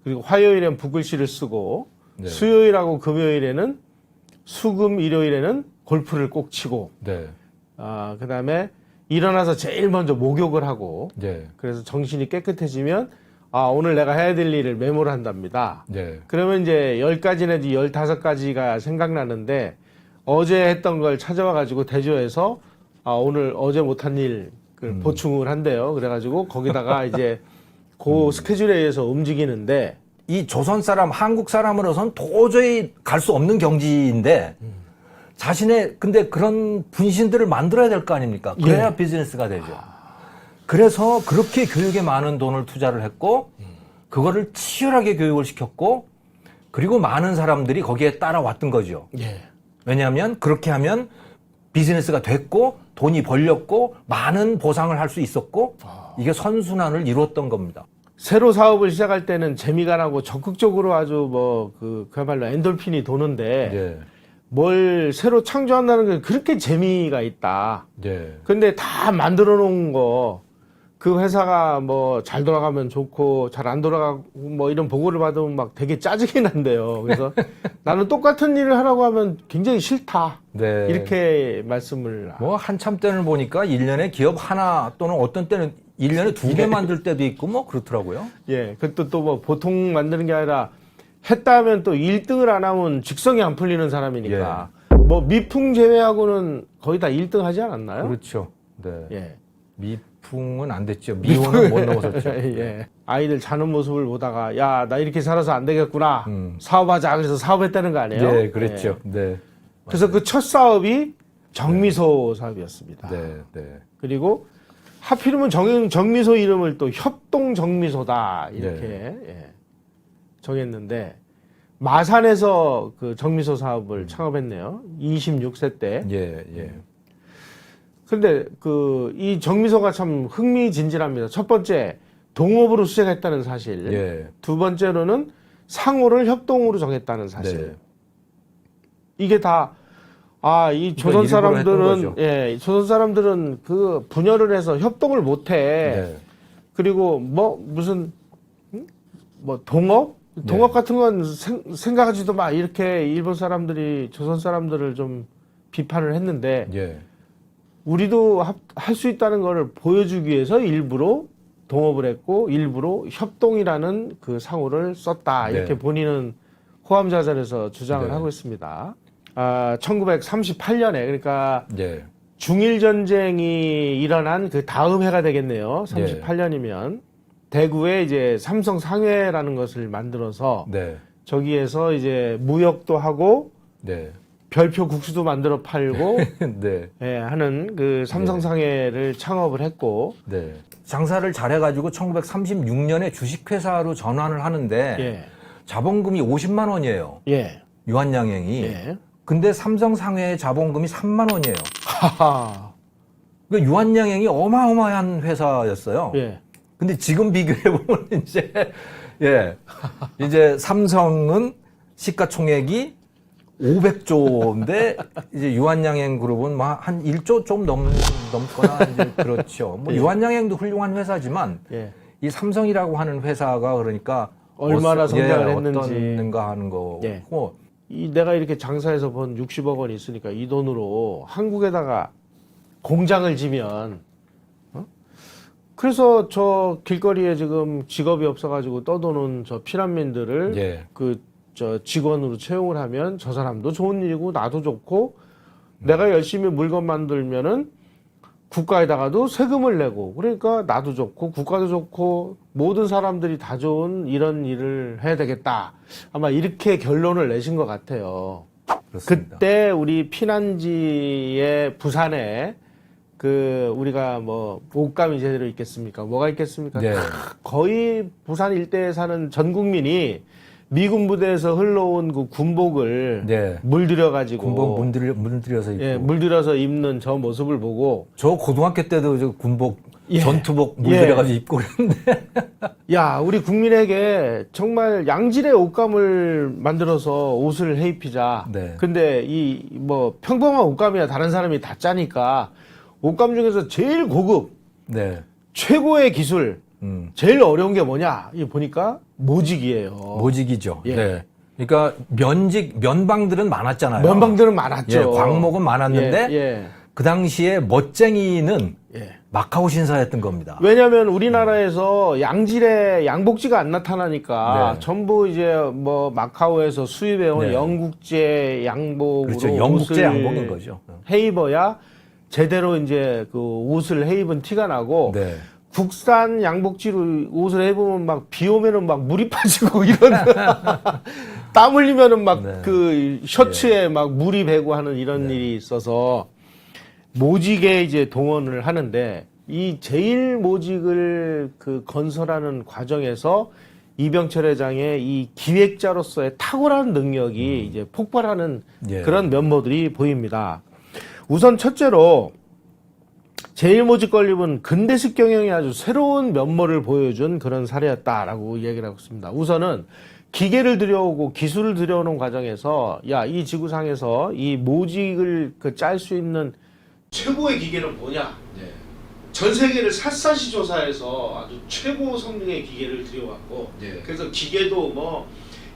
그리고 화요일엔 붓글씨를 쓰고 네. 수요일하고 금요일에는 수금 일요일에는 골프를 꼭 치고 네. 그다음에 일어나서 제일 먼저 목욕을 하고 네. 그래서 정신이 깨끗해지면 오늘 내가 해야 될 일을 메모를 한답니다. 네. 그러면 이제 10가지 내지 15가지가 생각나는데 어제 했던 걸 찾아와 가지고 대조해서 오늘 어제 못한 일 보충을 한대요. 그래가지고 거기다가 이제 그 스케줄에 의해서 움직이는데 이 조선 사람, 한국 사람으로선 도저히 갈 수 없는 경지인데 자신의 근데 그런 분신들을 만들어야 될 거 아닙니까? 그래야 예. 비즈니스가 되죠. 그래서 그렇게 교육에 많은 돈을 투자를 했고 그거를 치열하게 교육을 시켰고 그리고 많은 사람들이 거기에 따라왔던 거죠. 예. 왜냐하면 그렇게 하면 비즈니스가 됐고 돈이 벌렸고 많은 보상을 할 수 있었고 이게 선순환을 이루었던 겁니다. 새로 사업을 시작할 때는 재미가 나고 적극적으로 아주 그야말로 엔돌핀이 도는데 네. 뭘 새로 창조한다는 게 그렇게 재미가 있다. 네. 근데 다 만들어 놓은 거, 그 회사가 뭐 잘 돌아가면 좋고 잘 안 돌아가고 뭐 이런 보고를 받으면 막 되게 짜증이 난대요. 그래서 나는 똑같은 일을 하라고 하면 굉장히 싫다. 네. 이렇게 말씀을. 뭐 한참 때는 보니까 1년에 기업 하나 또는 어떤 때는 1년에 2개 만들 때도 있고 뭐 그렇더라고요. 예. 그것도 또 뭐 보통 만드는 게 아니라 했다 하면 또 1등을 안 하면 직성이 안 풀리는 사람이니까. 뭐 미풍 제외하고는 거의 다 1등 하지 않았나요? 그렇죠. 네. 예. 미풍은 안 됐죠. 미호는 못 넘어섰죠. 예. 아이들 자는 모습을 보다가 야, 나 이렇게 살아서 안 되겠구나. 음. 사업하자. 그래서 사업했다는 거 아니에요? 네, 그랬죠. 예. 네. 그래서 그 첫 사업이 정미소 사업이었습니다. 네, 네. 그리고 하필이면 정미소 이름을 또 협동 정미소다. 이렇게 예. 정했는데 마산에서 그 정미소 사업을 창업했네요. 26세 때. 예, 예. 근데 이 정미소가 참 흥미진진합니다. 첫 번째, 동업으로 시작했다는 사실. 예. 두 번째로는 상호를 협동으로 정했다는 사실. 네. 이게 다, 이 조선 일부러 했던 사람들은, 거죠. 예, 조선 사람들은 그 분열을 해서 협동을 못 해. 네. 그리고 무슨, 뭐 동업? 동업 같은 건 생각하지도 마. 이렇게 일본 사람들이 조선 사람들을 좀 비판을 했는데, 예. 우리도 할 수 있다는 것을 보여주기 위해서 일부러 동업을 했고 일부러 협동이라는 그 상호를 썼다. 이렇게 네. 본인은 호암자전에서 주장을 네. 하고 있습니다. 1938년에 그러니까 예. 중일 전쟁이 일어난 그 다음 해가 되겠네요. 예. 38년이면 대구에 이제 삼성 상회라는 것을 만들어서 네. 저기에서 이제 무역도 하고 네. 별표 국수도 만들어 팔고 네. 예, 하는 그 삼성상해를 창업을 했고, 네. 장사를 잘해가지고 1936년에 주식회사로 전환을 하는데 예, 자본금이 50만 원이에요. 예, 유한양행이. 예. 근데 삼성상회의 자본금이 3만 원이에요. 하하. 그러니까 유한양행이 어마어마한 회사였어요. 예, 근데 지금 비교해보면 이제 삼성은 시가총액이 500조인데 이제 유한양행 그룹은 한 1조 좀 넘거나 이제 그렇죠. 뭐 예. 유한양행도 훌륭한 회사지만 예. 이 삼성이라고 하는 회사가 그러니까 얼마나 성장을 했는지. 어떤가 하는 거고 예. 내가 이렇게 장사해서 번 60억 원 있으니까 이 돈으로 한국에다가 공장을 지면, 그래서 저 길거리에 지금 직업이 없어가지고 떠도는 저 피난민들을 예. 저 직원으로 채용을 하면 저 사람도 좋은 일이고 나도 좋고 내가 열심히 물건 만들면은 국가에다가도 세금을 내고 그러니까 나도 좋고 국가도 좋고 모든 사람들이 다 좋은 이런 일을 해야 되겠다. 아마 이렇게 결론을 내신 것 같아요. 그렇습니다. 그때 우리 피난지의 부산에 우리가 뭐 옷감이 제대로 있겠습니까? 뭐가 있겠습니까? 네. 거의 부산 일대에 사는 전 국민이 미군 부대에서 흘러온 그 군복을 네. 물들여 가지고 군복 문들여서 입고. 예, 물들여서 입는 저 모습을 보고 저 고등학교 때도 저 군복 예. 전투복 물들여가지고 입고 그랬는데. 야, 우리 국민에게 정말 양질의 옷감을 만들어서 옷을 해 입히자. 네. 근데 이 뭐 평범한 옷감이야 다른 사람이 다 짜니까 옷감 중에서 제일 고급, 네. 최고의 기술, 제일 어려운 게 뭐냐? 이 보니까 모직이에요. 모직이죠. 예. 네. 그러니까 면방들은 많았잖아요. 면방들은 많았죠. 예, 광목은 많았는데 예, 예. 그 당시에 멋쟁이는 예. 마카오 신사였던 겁니다. 왜냐하면 우리나라에서 양질의 양복지가 안 나타나니까 네. 전부 이제 뭐 마카오에서 수입해온 네. 영국제 양복으로 그렇죠. 영국제 옷을 양복인 거죠. 해 입어야 제대로 이제 그 옷을 해 입은 티가 나고 네. 국산 양복지로 옷을 해 입으면 막 비 오면은 막 물이 빠지고 이런 땀 흘리면은 막 네. 그 셔츠에 막 물이 배고 하는 이런 일이 있어서 모직에 이제 동원을 하는데 이 제일 모직을 그 건설하는 과정에서 이병철 회장의 이 기획자로서의 탁월한 능력이 이제 폭발하는 예. 그런 면모들이 보입니다. 우선 첫째로 제일 모직 건립은 근대식 경영이 아주 새로운 면모를 보여준 그런 사례였다라고 얘기를 하고 있습니다. 우선은 기계를 들여오고 기술을 들여오는 과정에서 야, 이 지구상에서 이 모직을 짤 수 있는 최고의 기계는 뭐냐? 전 세계를 샅샅이 조사해서 아주 최고 성능의 기계를 들여왔고 그래서 기계도 뭐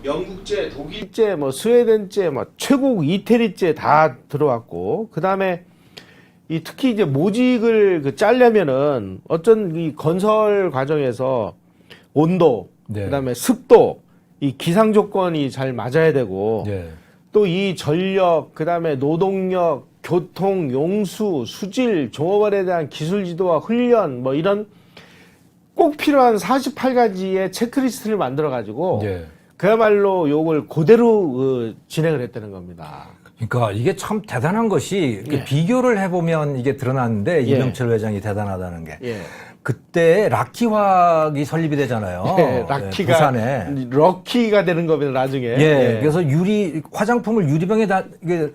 영국제, 독일제, 뭐 스웨덴제, 뭐 최고 이태리제 다 들어왔고 그 다음에 이 특히 이제 모직을 짜려면은 어떤 이 건설 과정에서 온도, 네. 그다음에 습도, 이 기상 조건이 잘 맞아야 되고 네. 또 이 전력, 그다음에 노동력, 교통, 용수, 수질, 종업원에 대한 기술 지도와 훈련 뭐 이런 꼭 필요한 48가지의 체크리스트를 만들어 가지고 네. 그야말로 요걸 그대로 진행을 했다는 겁니다. 그러니까 이게 참 대단한 것이 이렇게 예. 비교를 해보면 이게 드러나는데 예. 이병철 회장이 대단하다는 게 예. 그때 락키화학이 설립이 되잖아요. 예, 락키가 부산에. 럭키가 되는 겁니다 나중에. 예, 그래서 화장품을 유리병에 이게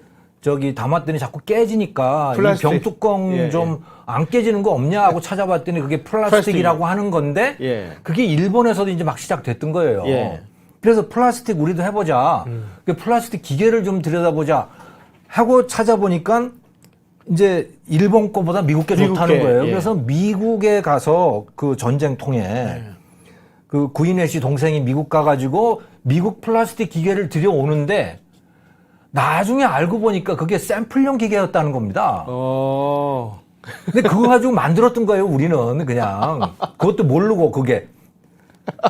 담았더니 자꾸 깨지니까 이 플라스틱. 병뚜껑 예, 좀 안 깨지는 거 없냐 하고 찾아봤더니 그게 플라스틱이라고 하는 건데 예. 그게 일본에서도 이제 막 시작됐던 거예요. 예. 그래서 플라스틱 우리도 해보자. 그 플라스틱 기계를 좀 들여다보자 하고 찾아보니까 이제 일본 거보다 미국 게 좋다는 거예요. 예. 그래서 미국에 가서 그 전쟁통에 그 구인회 씨 동생이 미국 가가지고 미국 플라스틱 기계를 들여오는데 나중에 알고 보니까 그게 샘플용 기계였다는 겁니다. 근데 그거 가지고 만들었던 거예요, 우리는 그냥. 그것도 모르고 그게.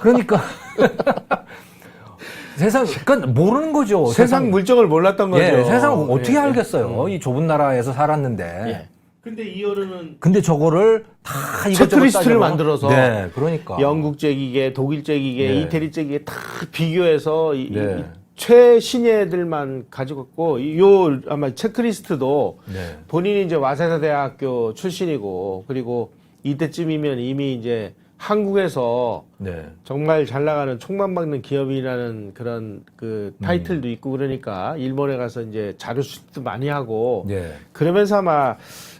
그러니까. 그러니까 모르는 거죠. 세상 물정을 몰랐던 거죠. 예, 세상 어떻게 예. 알겠어요. 이 좁은 나라에서 살았는데. 예. 근데 이 어른은 근데 저거를 다 이것저것 체크리스트를 따져봐. 만들어서 네, 그러니까. 영국제 기계, 독일제 기계, 네. 이태리제 기계 다 비교해서 네. 이 최신의 애들만 가지고 있고 요 아마 체크리스트도 네. 본인이 이제 와세다 대학교 출신이고 그리고 이때쯤이면 이미 이제 한국에서 네. 정말 잘 나가는 총만 박는 기업이라는 그런 그 타이틀도 있고 그러니까 일본에 가서 이제 자료 수집도 많이 하고 네. 그러면서 아마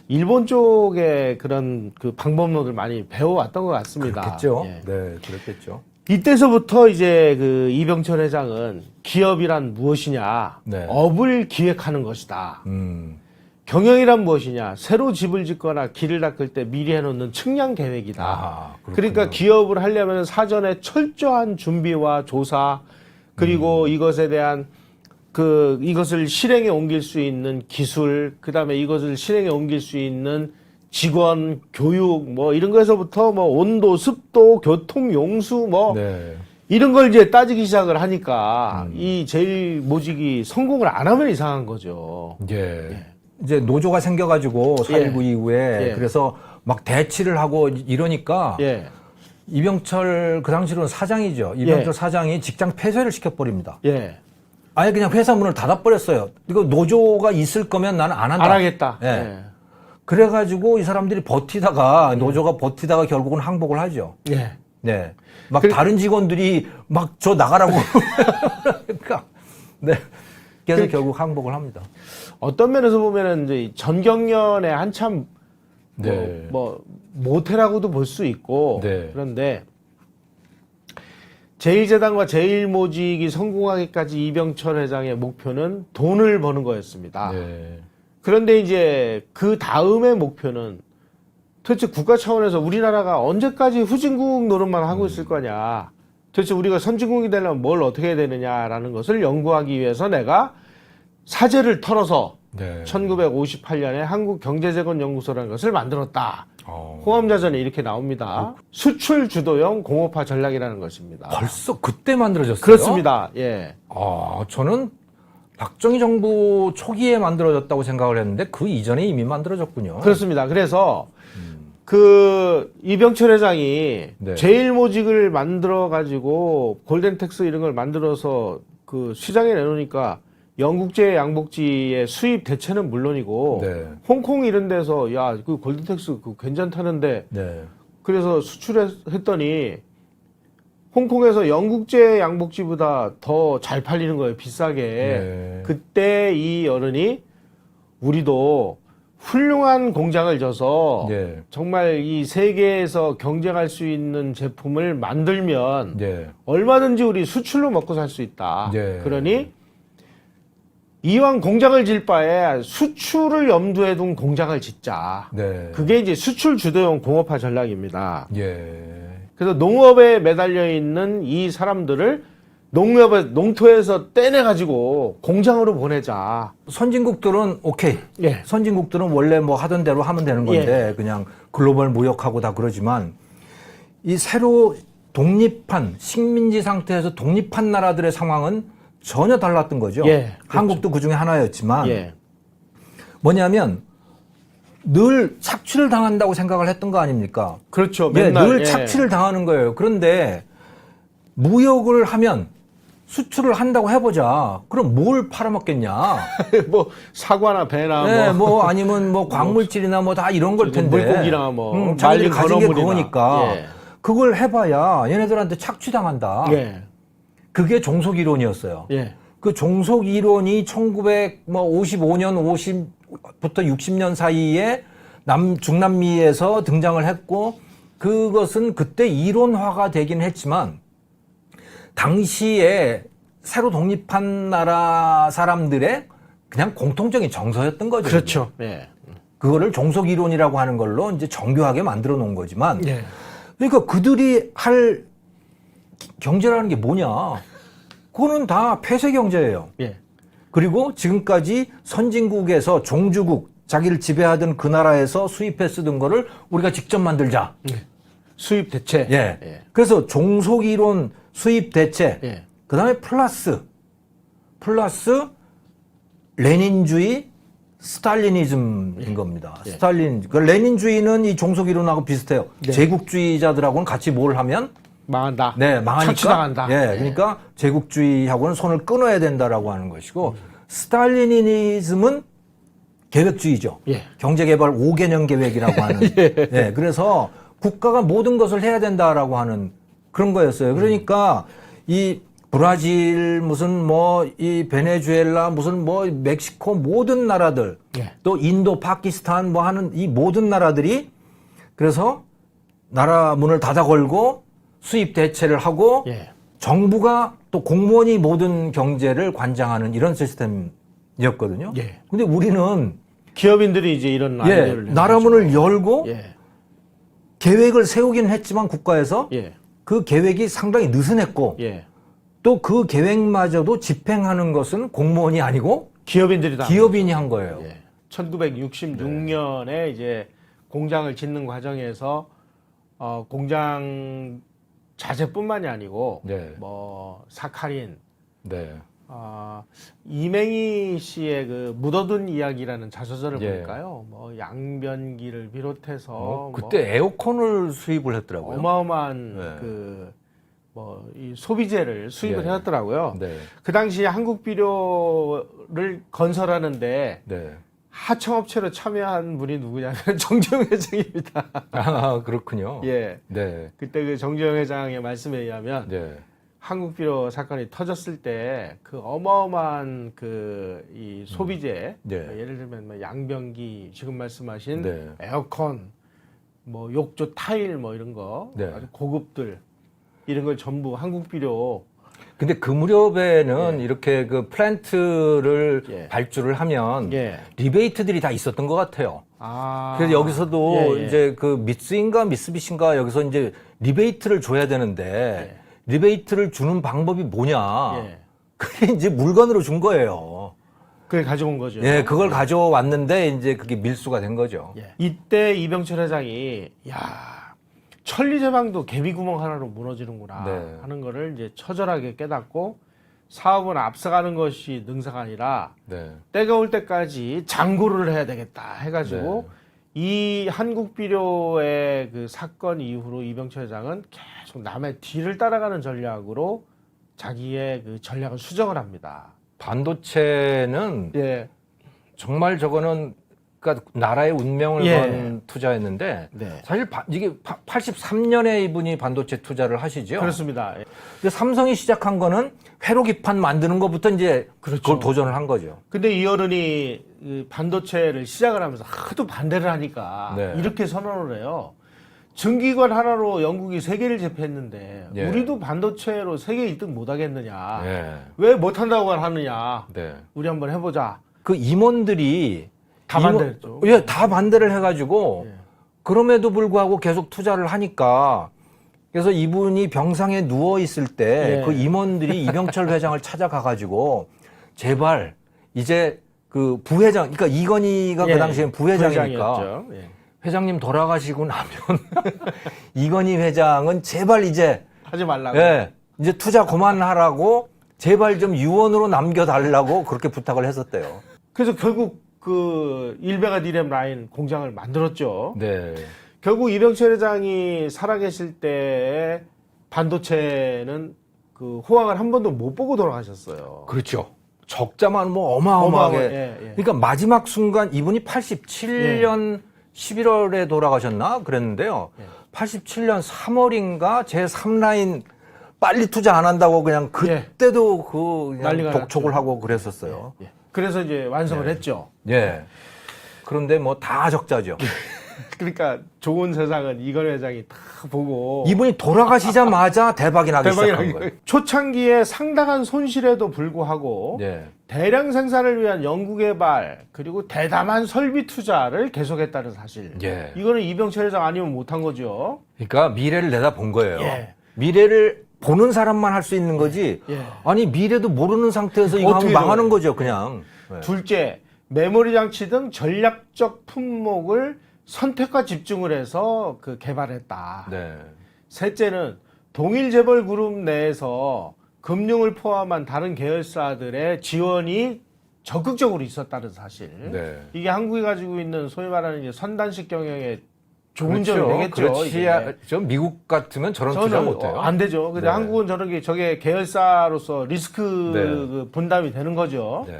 일본 쪽에 그런 그 방법론을 많이 배워왔던 것 같습니다. 그렇겠죠. 예. 네, 그렇겠죠. 이때서부터 이제 그 이병철 회장은 기업이란 무엇이냐, 네. 업을 기획하는 것이다. 음. 경영이란 무엇이냐, 새로 집을 짓거나 길을 닦을 때 미리 해놓는 측량 계획이다. 아하, 그렇군요. 그러니까 기업을 하려면 사전에 철저한 준비와 조사, 그리고 이것에 대한 이것을 실행에 옮길 수 있는 기술, 그 다음에 이것을 실행에 옮길 수 있는 직원, 교육, 뭐 이런 거에서부터 뭐 온도, 습도, 교통, 용수, 뭐 네. 이런 걸 이제 따지기 시작을 하니까 이 제일 모직이 성공을 안 하면 이상한 거죠. 예. 이제 노조가 생겨가지고 4.19 이후에 예. 그래서 막 대치를 하고 이러니까 예, 이병철 그 당시로는 사장이죠. 이병철 예. 사장이 직장 폐쇄를 시켜버립니다. 예, 아예 그냥 회사 문을 닫아버렸어요. 이거 노조가 있을 거면 나는 안 한다. 안 하겠다. 예. 예, 그래가지고 이 사람들이 버티다가 노조가 버티다가 결국은 항복을 하죠. 예. 네. 막 다른 직원들이 막 저 나가라고. 그러니까, 네. 그래서 결국 항복을 합니다. 어떤 면에서 보면은 이제 전경련에 한참 네. 뭐 모태라고도 볼 수 있고 네. 그런데 제1재단과 제1모직이 성공하기까지 이병철 회장의 목표는 돈을 버는 거였습니다. 네. 그런데 이제 그 다음의 목표는 도대체 국가 차원에서 우리나라가 언제까지 후진국 노릇만 하고 있을 거냐. 도대체 우리가 선진국이 되려면 뭘 어떻게 해야 되느냐라는 것을 연구하기 위해서 내가 사제를 털어서 네. 1958년에 한국경제재건연구소라는 것을 만들었다. 호암자전에 이렇게 나옵니다. 수출 주도형 공업화 전략이라는 것입니다. 벌써 그때 만들어졌어요? 그렇습니다. 예. 저는 박정희 정부 초기에 만들어졌다고 생각을 했는데 그 이전에 이미 만들어졌군요. 그렇습니다. 그래서 그 이병철 회장이 네. 제1모직을 만들어 가지고 골든텍스 이런 걸 만들어서 그 시장에 내놓으니까 영국제 양복지의 수입 대체는 물론이고 네. 홍콩 이런 데서 야 그 골든텍스 그 괜찮다는데 네. 그래서 수출했더니 홍콩에서 영국제 양복지보다 더 잘 팔리는 거예요. 비싸게. 네. 그때 이 어른이 우리도 훌륭한 공장을 져서 네. 정말 이 세계에서 경쟁할 수 있는 제품을 만들면 네. 얼마든지 우리 수출로 먹고 살 수 있다. 네. 그러니 이왕 공장을 질 바에 수출을 염두에 둔 공장을 짓자. 네. 그게 이제 수출 주도형 공업화 전략입니다. 예. 그래서 농업에 매달려 있는 이 사람들을 농토에서 떼내가지고 공장으로 보내자. 선진국들은 오케이. 예. 선진국들은 원래 뭐 하던 대로 하면 되는 건데 그냥 글로벌 무역하고 다 그러지만 이 새로 독립한 식민지 상태에서 독립한 나라들의 상황은 전혀 달랐던 거죠. 예, 그렇죠. 한국도 그 중에 하나였지만 예. 뭐냐면 늘 착취를 당한다고 생각을 했던 거 아닙니까? 그렇죠. 예, 맨날 늘 착취를 당하는 거예요. 그런데 무역을 하면 수출을 한다고 해보자. 그럼 뭘 팔아먹겠냐? 뭐 사과나 배나 네, 뭐 아니면 뭐 광물질이나 뭐 다 이런 걸 텐데. 물고기나 뭐 자기들이 말린 가진 게 건어물이나. 그거니까 예. 그걸 해봐야 얘네들한테 착취당한다. 예. 그게 종속 이론이었어요. 예. 그 종속 이론이 1955년 50부터 60년 사이에 중남미에서 등장을 했고 그것은 그때 이론화가 되긴 했지만 당시에 새로 독립한 나라 사람들의 그냥 공통적인 정서였던 거죠. 그렇죠. 예. 그거를 종속 이론이라고 하는 걸로 이제 정교하게 만들어 놓은 거지만 예. 그러니까 그들이 할 경제라는 게 뭐냐? 그거는 다 폐쇄 경제예요. 예. 그리고 지금까지 선진국에서 종주국 자기를 지배하던 그 나라에서 수입해 쓰던 거를 우리가 직접 만들자. 수입 대체. 예. 예. 그래서 종속 이론, 수입 대체, 예. 그다음에 플러스 레닌주의, 스탈리니즘인 겁니다. 예. 그 레닌주의는 이 종속 이론하고 비슷해요. 네. 제국주의자들하고는 같이 뭘 하면 망한다. 네, 망하니까. 착취당한다. 예, 그러니까 제국주의하고는 손을 끊어야 된다라고 하는 것이고 스탈리니즘은 계획주의죠. 예. 경제개발 5개년 계획이라고 하는. 예, 그래서 국가가 모든 것을 해야 된다라고 하는 그런 거였어요. 그러니까 이 브라질 무슨 뭐 이 베네수엘라 무슨 뭐 멕시코 모든 나라들 예. 또 인도 파키스탄 뭐 하는 이 모든 나라들이 그래서 나라 문을 닫아 걸고 수입 대체를 하고 예. 정부가 또 공무원이 모든 경제를 관장하는 이런 시스템이었거든요. 예. 근데 우리는 기업인들이 이제 이런 아이디어를 나라 문을 열고 예. 계획을 세우긴 했지만 국가에서 예. 그 계획이 상당히 느슨했고 예. 또 그 계획마저도 집행하는 것은 공무원이 아니고 기업인들이 다 기업인이 한 거예요. 예. 1966년에 이제 공장을 짓는 과정에서 공장 자재뿐만이 아니고 네. 뭐 사카린, 네. 이맹희 씨의 그 묻어둔 이야기라는 자서전을 예. 볼까요? 뭐 양변기를 비롯해서 그때 에어컨을 수입을 했더라고요. 어마어마한 네. 그 뭐 이 소비재를 수입을 예. 해왔더라고요. 네. 그 당시 한국 비료를 건설하는데 네. 하청업체로 참여한 분이 누구냐면 정재영 회장입니다. 아, 그렇군요. 예. 네. 그때 그 정재영 회장의 말씀에 의하면 네. 한국비료 사건이 터졌을 때 그 어마어마한 그 이 소비재 네. 예를 들면 뭐 양변기 지금 말씀하신 네. 에어컨 뭐 욕조 타일 뭐 이런 거 네. 아주 고급들 이런 걸 전부 한국비료 근데 그 무렵에는 이렇게 그 플랜트를 예. 발주를 하면 예. 리베이트들이 다 있었던 것 같아요. 아. 그래서 여기서도 예, 예. 이제 그 미쓰인가 미쓰비시인가 여기서 이제 리베이트를 줘야 되는데 리베이트를 주는 방법이 뭐냐? 예. 그게 이제 물건으로 준 거예요. 그걸 가져온 거죠. 예, 그걸 가져왔는데 이제 그게 밀수가 된 거죠. 예. 이때 이병철 회장이 야 천리제방도 개미구멍 하나로 무너지는구나 네. 하는 거를 이제 처절하게 깨닫고 사업은 앞서가는 것이 능사가 아니라 네. 때가 올 때까지 장고를 해야 되겠다 해가지고 이 한국비료의 그 사건 이후로 이병철 회장은 계속 남의 뒤를 따라가는 전략으로 자기의 그 전략을 수정을 합니다. 반도체는 예, 정말 저거는 그러니까 나라의 운명을 예. 건 투자였는데 네, 사실 이게 83년에 이분이 반도체 투자를 하시죠. 그렇습니다. 예. 근데 삼성이 시작한 거는 회로기판 만드는 것부터 이제 그렇죠. 그걸 도전을 한 거죠. 근데 이 어른이 그 반도체를 시작을 하면서 하도 반대를 하니까 네. 이렇게 선언을 해요. 전기관 하나로 영국이 세계를 제패했는데 예. 우리도 반도체로 세계 1등 못 하겠느냐. 네. 왜 못한다고 하느냐. 네. 우리 한번 해보자. 그 임원들이 다 반대했죠. 예, 다 반대를 해가지고 예. 그럼에도 불구하고 계속 투자를 하니까 그래서 이분이 병상에 누워 있을 때 예. 그 임원들이 이병철 회장을 찾아가가지고 제발 이제 그 부회장, 그러니까 이건희가 예. 그 당시엔 부회장이니까 부회장이었죠. 예. 회장님 돌아가시고 나면 이건희 회장은 제발 이제 하지 말라고. 예, 이제 투자 그만하라고 제발 좀 유언으로 남겨달라고 그렇게 부탁을 했었대요. 그래서 결국 그 일베가 디램 라인 공장을 만들었죠. 네. 결국 이병철 회장이 살아계실 때 반도체는 그 호황을 한 번도 못 보고 돌아가셨어요. 그렇죠. 적자만 뭐 어마어마하게. 예, 예. 그러니까 마지막 순간 이분이 87년 11월에 돌아가셨나 그랬는데요. 87년 3월인가 제 3라인 빨리 투자 안 한다고 그냥 그때도 그 그냥 난리가 독촉을 났죠. 하고 그랬었어요. 예. 그래서 이제 완성을 했죠. 예. 그런데 뭐 다 적자죠. 그러니까 좋은 세상은 이건 회장이 다 보고 이분이 돌아가시자마자 대박이 나기 대박이 시작한 나기 거예요. 초창기에 상당한 손실에도 불구하고 네. 대량 생산을 위한 연구개발 그리고 대담한 설비 투자를 계속했다는 사실. 예. 이거는 이병철 회장 아니면 못한 거죠. 그러니까 미래를 내다본 거예요. 예. 미래를 보는 사람만 할 수 있는 거지. 예. 아니 미래도 모르는 상태에서 이거 어떻게 하면 망하는 돼요? 거죠, 그냥. 네. 둘째, 메모리 장치 등 전략적 품목을 선택과 집중을 해서 그 개발했다. 네. 셋째는 동일 재벌 그룹 내에서 금융을 포함한 다른 계열사들의 지원이 적극적으로 있었다는 사실. 네. 이게 한국이 가지고 있는 소위 말하는 이제 선단식 경영의 좋은 점이 되겠죠. 그렇지. 이게. 저 미국 같으면 저런 투자 못 해요. 안 되죠. 근데 네. 한국은 저게 계열사로서 리스크 네. 그 분담이 되는 거죠. 네.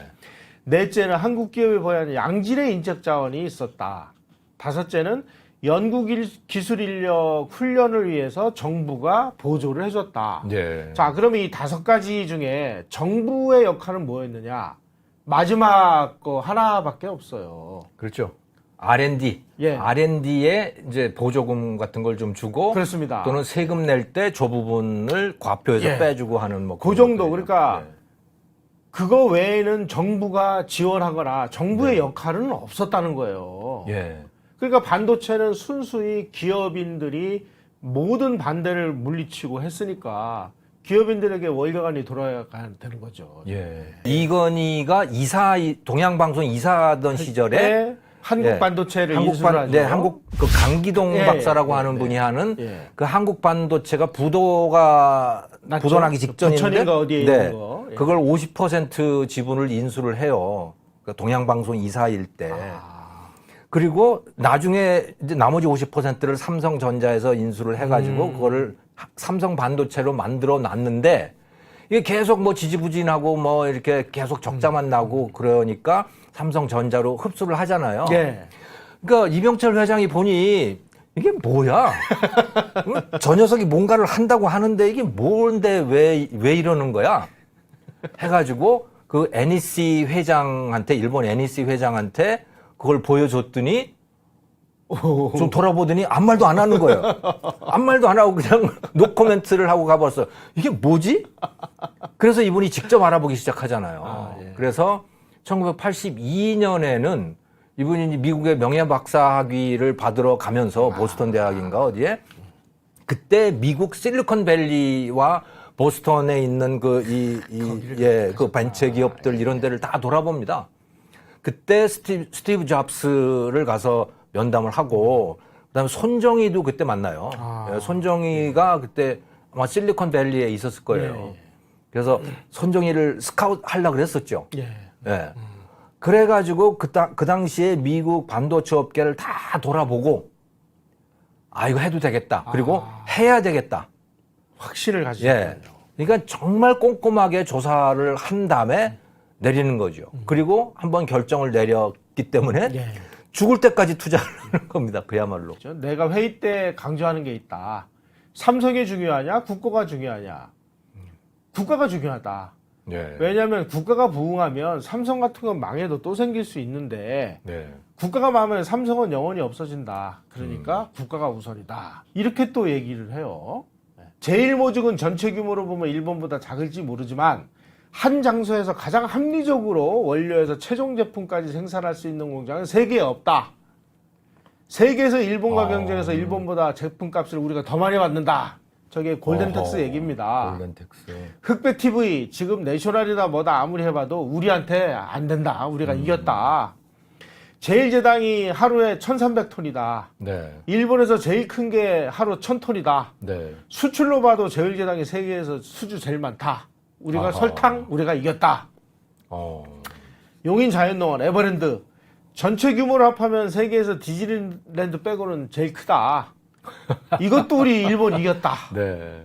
넷째는 한국 기업에 보유하는 양질의 인적 자원이 있었다. 다섯째는 연구 기술 인력 훈련을 위해서 정부가 보조를 해줬다. 네. 자, 그러면 이 5가지 중에 정부의 역할은 뭐였느냐? 마지막 거 하나밖에 없어요. 그렇죠. R&D. 예. R&D에 이제 보조금 같은 걸 좀 주고 그렇습니다. 또는 세금 낼 때 저 부분을 과표에서 예. 빼주고 하는 뭐 그 그런 정도. 것들이죠. 그러니까 네. 그거 외에는 정부가 지원하거나 정부의 역할은 없었다는 거예요. 예. 그러니까 반도체는 순수히 기업인들이 모든 반대를 물리치고 했으니까 기업인들에게 월가관이 돌아가야 되는 거죠. 예. 이건희가 동양방송 이사하던 시절에 때 한국 예. 반도체를 인수를 하죠. 네, 한국 그 강기동 예, 박사라고 예, 하는 예. 분이 하는 예. 그 한국 반도체가 부도나기 직전인데 부천인가 어디에 있는 거. 예. 그걸 50% 지분을 인수를 해요. 그러니까 동양방송 이사일 때. 그리고 나중에 이제 나머지 50%를 삼성전자에서 인수를 해가지고 그거를 삼성 반도체로 만들어 놨는데 이게 계속 뭐 지지부진하고 뭐 이렇게 계속 적자만 나고 그러니까 삼성전자로 흡수를 하잖아요. 예. 그러니까 이병철 회장이 보니 이게 뭐야? 응? 저 녀석이 뭔가를 한다고 하는데 이게 뭔데 왜 이러는 거야? 해가지고 그 NEC 회장한테 일본 NEC 회장한테 그걸 보여줬더니 좀 돌아보더니 아무 말도 안 하는 거예요. 아무 말도 안 하고 그냥 노코멘트를 하고 가버렸어요. 이게 뭐지? 그래서 이분이 직접 알아보기 시작하잖아요. 예. 그래서 1982년에는 이분이 이제 미국의 명예박사학위를 받으러 가면서 보스턴 대학인가 어디에 그때 미국 실리콘밸리와 보스턴에 있는 그 벤처 기업들 이런 데를 다 돌아봅니다. 그때 스티브 잡스를 가서 면담을 하고 그다음에 손정희도 그때 만나요. 예, 손정희가 그때 아마 실리콘밸리에 있었을 거예요. 그래서 손정희를 스카우트 하려고 그랬었죠. 예. 예. 그래가지고 그 당시에 미국 반도체 업계를 다 돌아보고 아 이거 해도 되겠다. 그리고 해야 되겠다. 확신을 가지셨군요. 예. 그러니까 정말 꼼꼼하게 조사를 한 다음에 내리는 거죠. 그리고 한번 결정을 내렸기 때문에 예. 죽을 때까지 투자를 하는 겁니다. 그야말로. 내가 회의 때 강조하는 게 있다. 삼성이 중요하냐, 국가가 중요하냐. 국가가 중요하다. 네. 왜냐하면 국가가 부흥하면 삼성 같은 건 망해도 또 생길 수 있는데 네. 국가가 망하면 삼성은 영원히 없어진다. 그러니까 국가가 우선이다. 이렇게 또 얘기를 해요. 제일모직은 전체 규모로 보면 일본보다 작을지 모르지만 한 장소에서 가장 합리적으로 원료에서 최종 제품까지 생산할 수 있는 공장은 세계에 없다. 세계에서 일본과 경쟁해서 일본보다 제품값을 우리가 더 많이 받는다. 저게 골든텍스 얘기입니다. 골든텍스. 흑백 TV 지금 내셔널이다 뭐다 아무리 해봐도 우리한테 안 된다. 우리가 이겼다. 제일제당이 하루에 1,300톤이다. 네. 일본에서 제일 큰 게 하루 1,000톤이다. 네. 수출로 봐도 제일제당이 세계에서 수주 제일 많다. 우리가 아하. 설탕 우리가 이겼다. 용인 자연농원 에버랜드 전체 규모로 합하면 세계에서 디즈니랜드 빼고는 제일 크다. 이것도 우리 일본 이겼다. 네.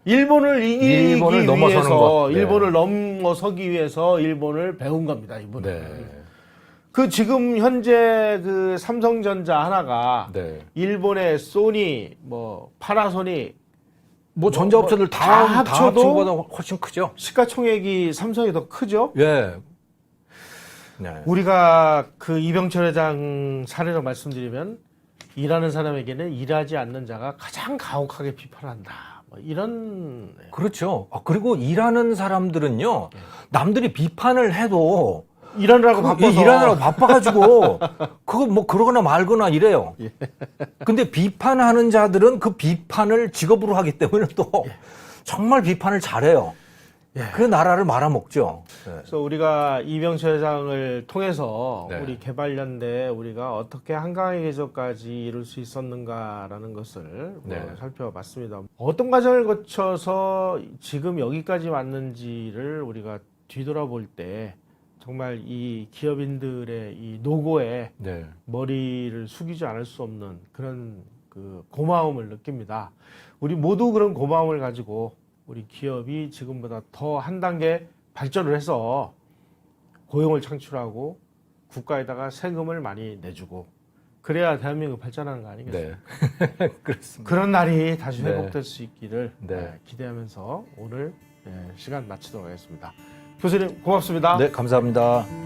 일본을 이기기 일본을 넘어서는 위해서 것. 네. 일본을 넘어서기 위해서 일본을 배운 겁니다. 이분. 네. 그 지금 현재 그 삼성전자 하나가 네. 일본의 소니, 뭐 파나소닉 뭐 전자업체들 다 다 합쳐도 합친 거보다 훨씬 크죠. 시가총액이 삼성이 더 크죠. 예. 네. 우리가 그 이병철 회장 사례로 말씀드리면 일하는 사람에게는 일하지 않는 자가 가장 가혹하게 비판한다. 뭐 이런 그렇죠. 그리고 일하는 사람들은요, 남들이 비판을 해도 일하느라고 바빠서 일하느라고 바빠가지고 그거 뭐 그러거나 말거나 이래요. 근데 비판하는 자들은 그 비판을 직업으로 하기 때문에 또 정말 비판을 잘해요. 그 나라를 말아먹죠. 그래서 우리가 이병철 회장을 통해서 네. 우리 개발연대 우리가 어떻게 한강의 계절까지 이룰 수 있었는가라는 것을 네. 살펴봤습니다. 어떤 과정을 거쳐서 지금 여기까지 왔는지를 우리가 뒤돌아볼 때 정말 이 기업인들의 이 노고에 네. 머리를 숙이지 않을 수 없는 그런 그 고마움을 느낍니다. 우리 모두 그런 고마움을 가지고 우리 기업이 지금보다 더 한 단계 발전을 해서 고용을 창출하고 국가에다가 세금을 많이 내주고 그래야 대한민국 발전하는 거 아니겠습니까? 네. 그렇습니다. 그런 날이 다시 네. 회복될 수 있기를 네. 기대하면서 오늘 시간 마치도록 하겠습니다. 교수님 고맙습니다. 네, 감사합니다.